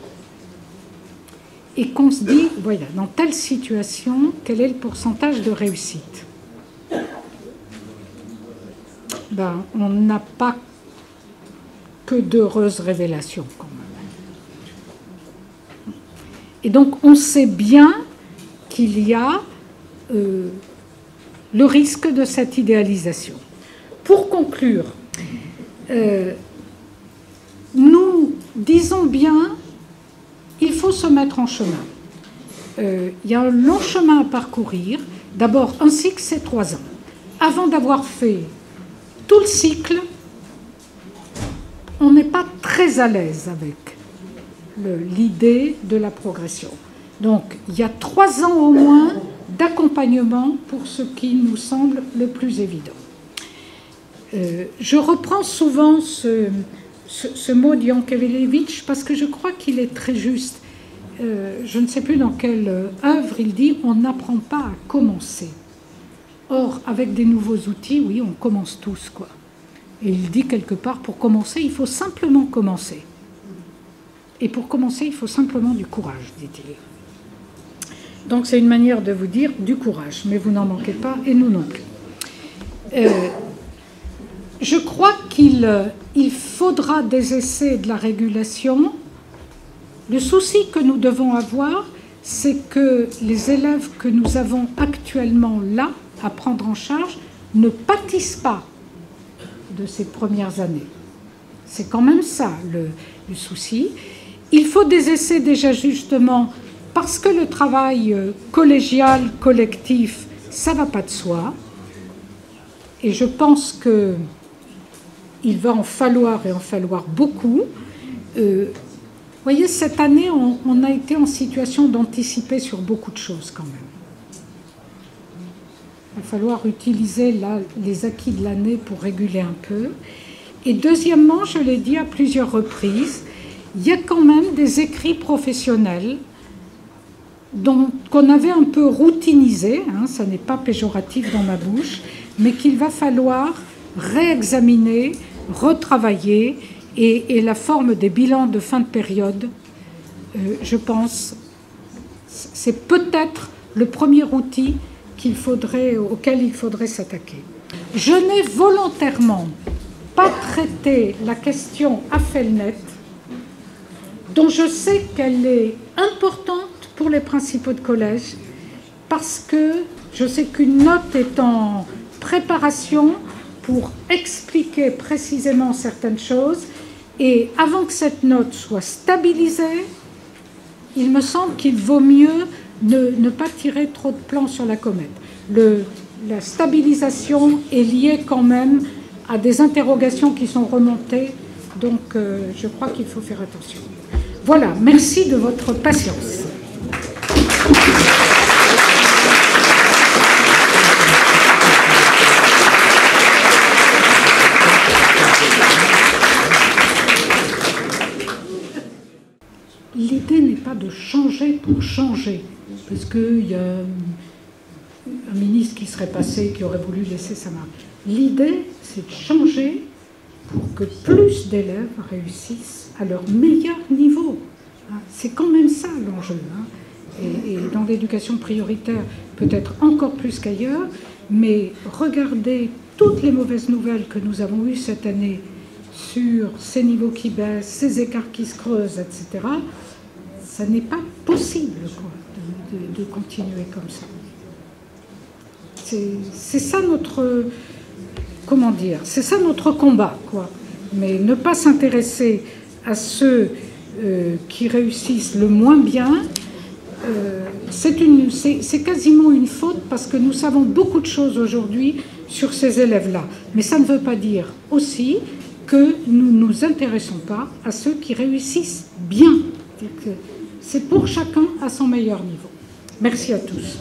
et qu'on se dit, voilà, dans telle situation, quel est le pourcentage de réussite? Ben, on n'a pas que d'heureuses révélations, quand même. Et donc, on sait bien qu'il y a le risque de cette idéalisation. Pour conclure, nous disons bien, il faut se mettre en chemin. Il y a un long chemin à parcourir. D'abord, un cycle, c'est 3 ans. Avant d'avoir fait tout le cycle, on n'est pas très à l'aise avec l'idée de la progression. Donc, il y a 3 ans au moins d'accompagnement pour ce qui nous semble le plus évident. Je reprends souvent ce mot d'Yankelevitch parce que je crois qu'il est très juste. Je ne sais plus dans quelle œuvre il dit « on n'apprend pas à commencer ». Or, avec des nouveaux outils, oui, on commence tous, quoi. Et il dit quelque part, pour commencer, il faut simplement commencer. Et pour commencer, il faut simplement du courage, dit-il. Donc c'est une manière de vous dire du courage, mais vous n'en manquez pas, et nous non plus. Je crois qu'il faudra des essais de la régulation. Le souci que nous devons avoir, c'est que les élèves que nous avons actuellement là, à prendre en charge, ne pâtissent pas de ces premières années. C'est quand même ça le souci. Il faut des essais déjà justement parce que le travail collégial, collectif, ça ne va pas de soi. Et je pense qu'il va en falloir et en falloir beaucoup. Vous voyez, cette année, on a été en situation d'anticiper sur beaucoup de choses quand même. Il va falloir utiliser les acquis de l'année pour réguler un peu. Et deuxièmement, je l'ai dit à plusieurs reprises, il y a quand même des écrits professionnels qu'on avait un peu routinisés, hein, ça n'est pas péjoratif dans ma bouche, mais qu'il va falloir réexaminer, retravailler, et la forme des bilans de fin de période, je pense, c'est peut-être le premier outil auquel il faudrait s'attaquer. Je n'ai volontairement pas traité la question AFELNET, dont je sais qu'elle est importante pour les principaux de collège, parce que je sais qu'une note est en préparation pour expliquer précisément certaines choses, et avant que cette note soit stabilisée, il me semble qu'il vaut mieux ne pas tirer trop de plans sur la comète. La stabilisation est liée quand même à des interrogations qui sont remontées, donc je crois qu'il faut faire attention. Voilà, merci de votre patience. L'idée n'est pas de changer pour changer, parce qu'il y a un ministre qui serait passé, qui aurait voulu laisser sa marque. L'idée, c'est de changer pour que plus d'élèves réussissent à leur meilleur niveau. C'est quand même ça l'enjeu. Et dans l'éducation prioritaire, peut-être encore plus qu'ailleurs, mais regardez toutes les mauvaises nouvelles que nous avons eues cette année sur ces niveaux qui baissent, ces écarts qui se creusent, etc., ça n'est pas possible quoi, de continuer comme ça. C'est ça notre... Comment dire? C'est ça notre combat, quoi. Mais ne pas s'intéresser à ceux qui réussissent le moins bien, c'est quasiment une faute parce que nous savons beaucoup de choses aujourd'hui sur ces élèves-là. Mais ça ne veut pas dire aussi que nous ne nous intéressons pas à ceux qui réussissent bien. C'est pour chacun à son meilleur niveau. Merci à tous.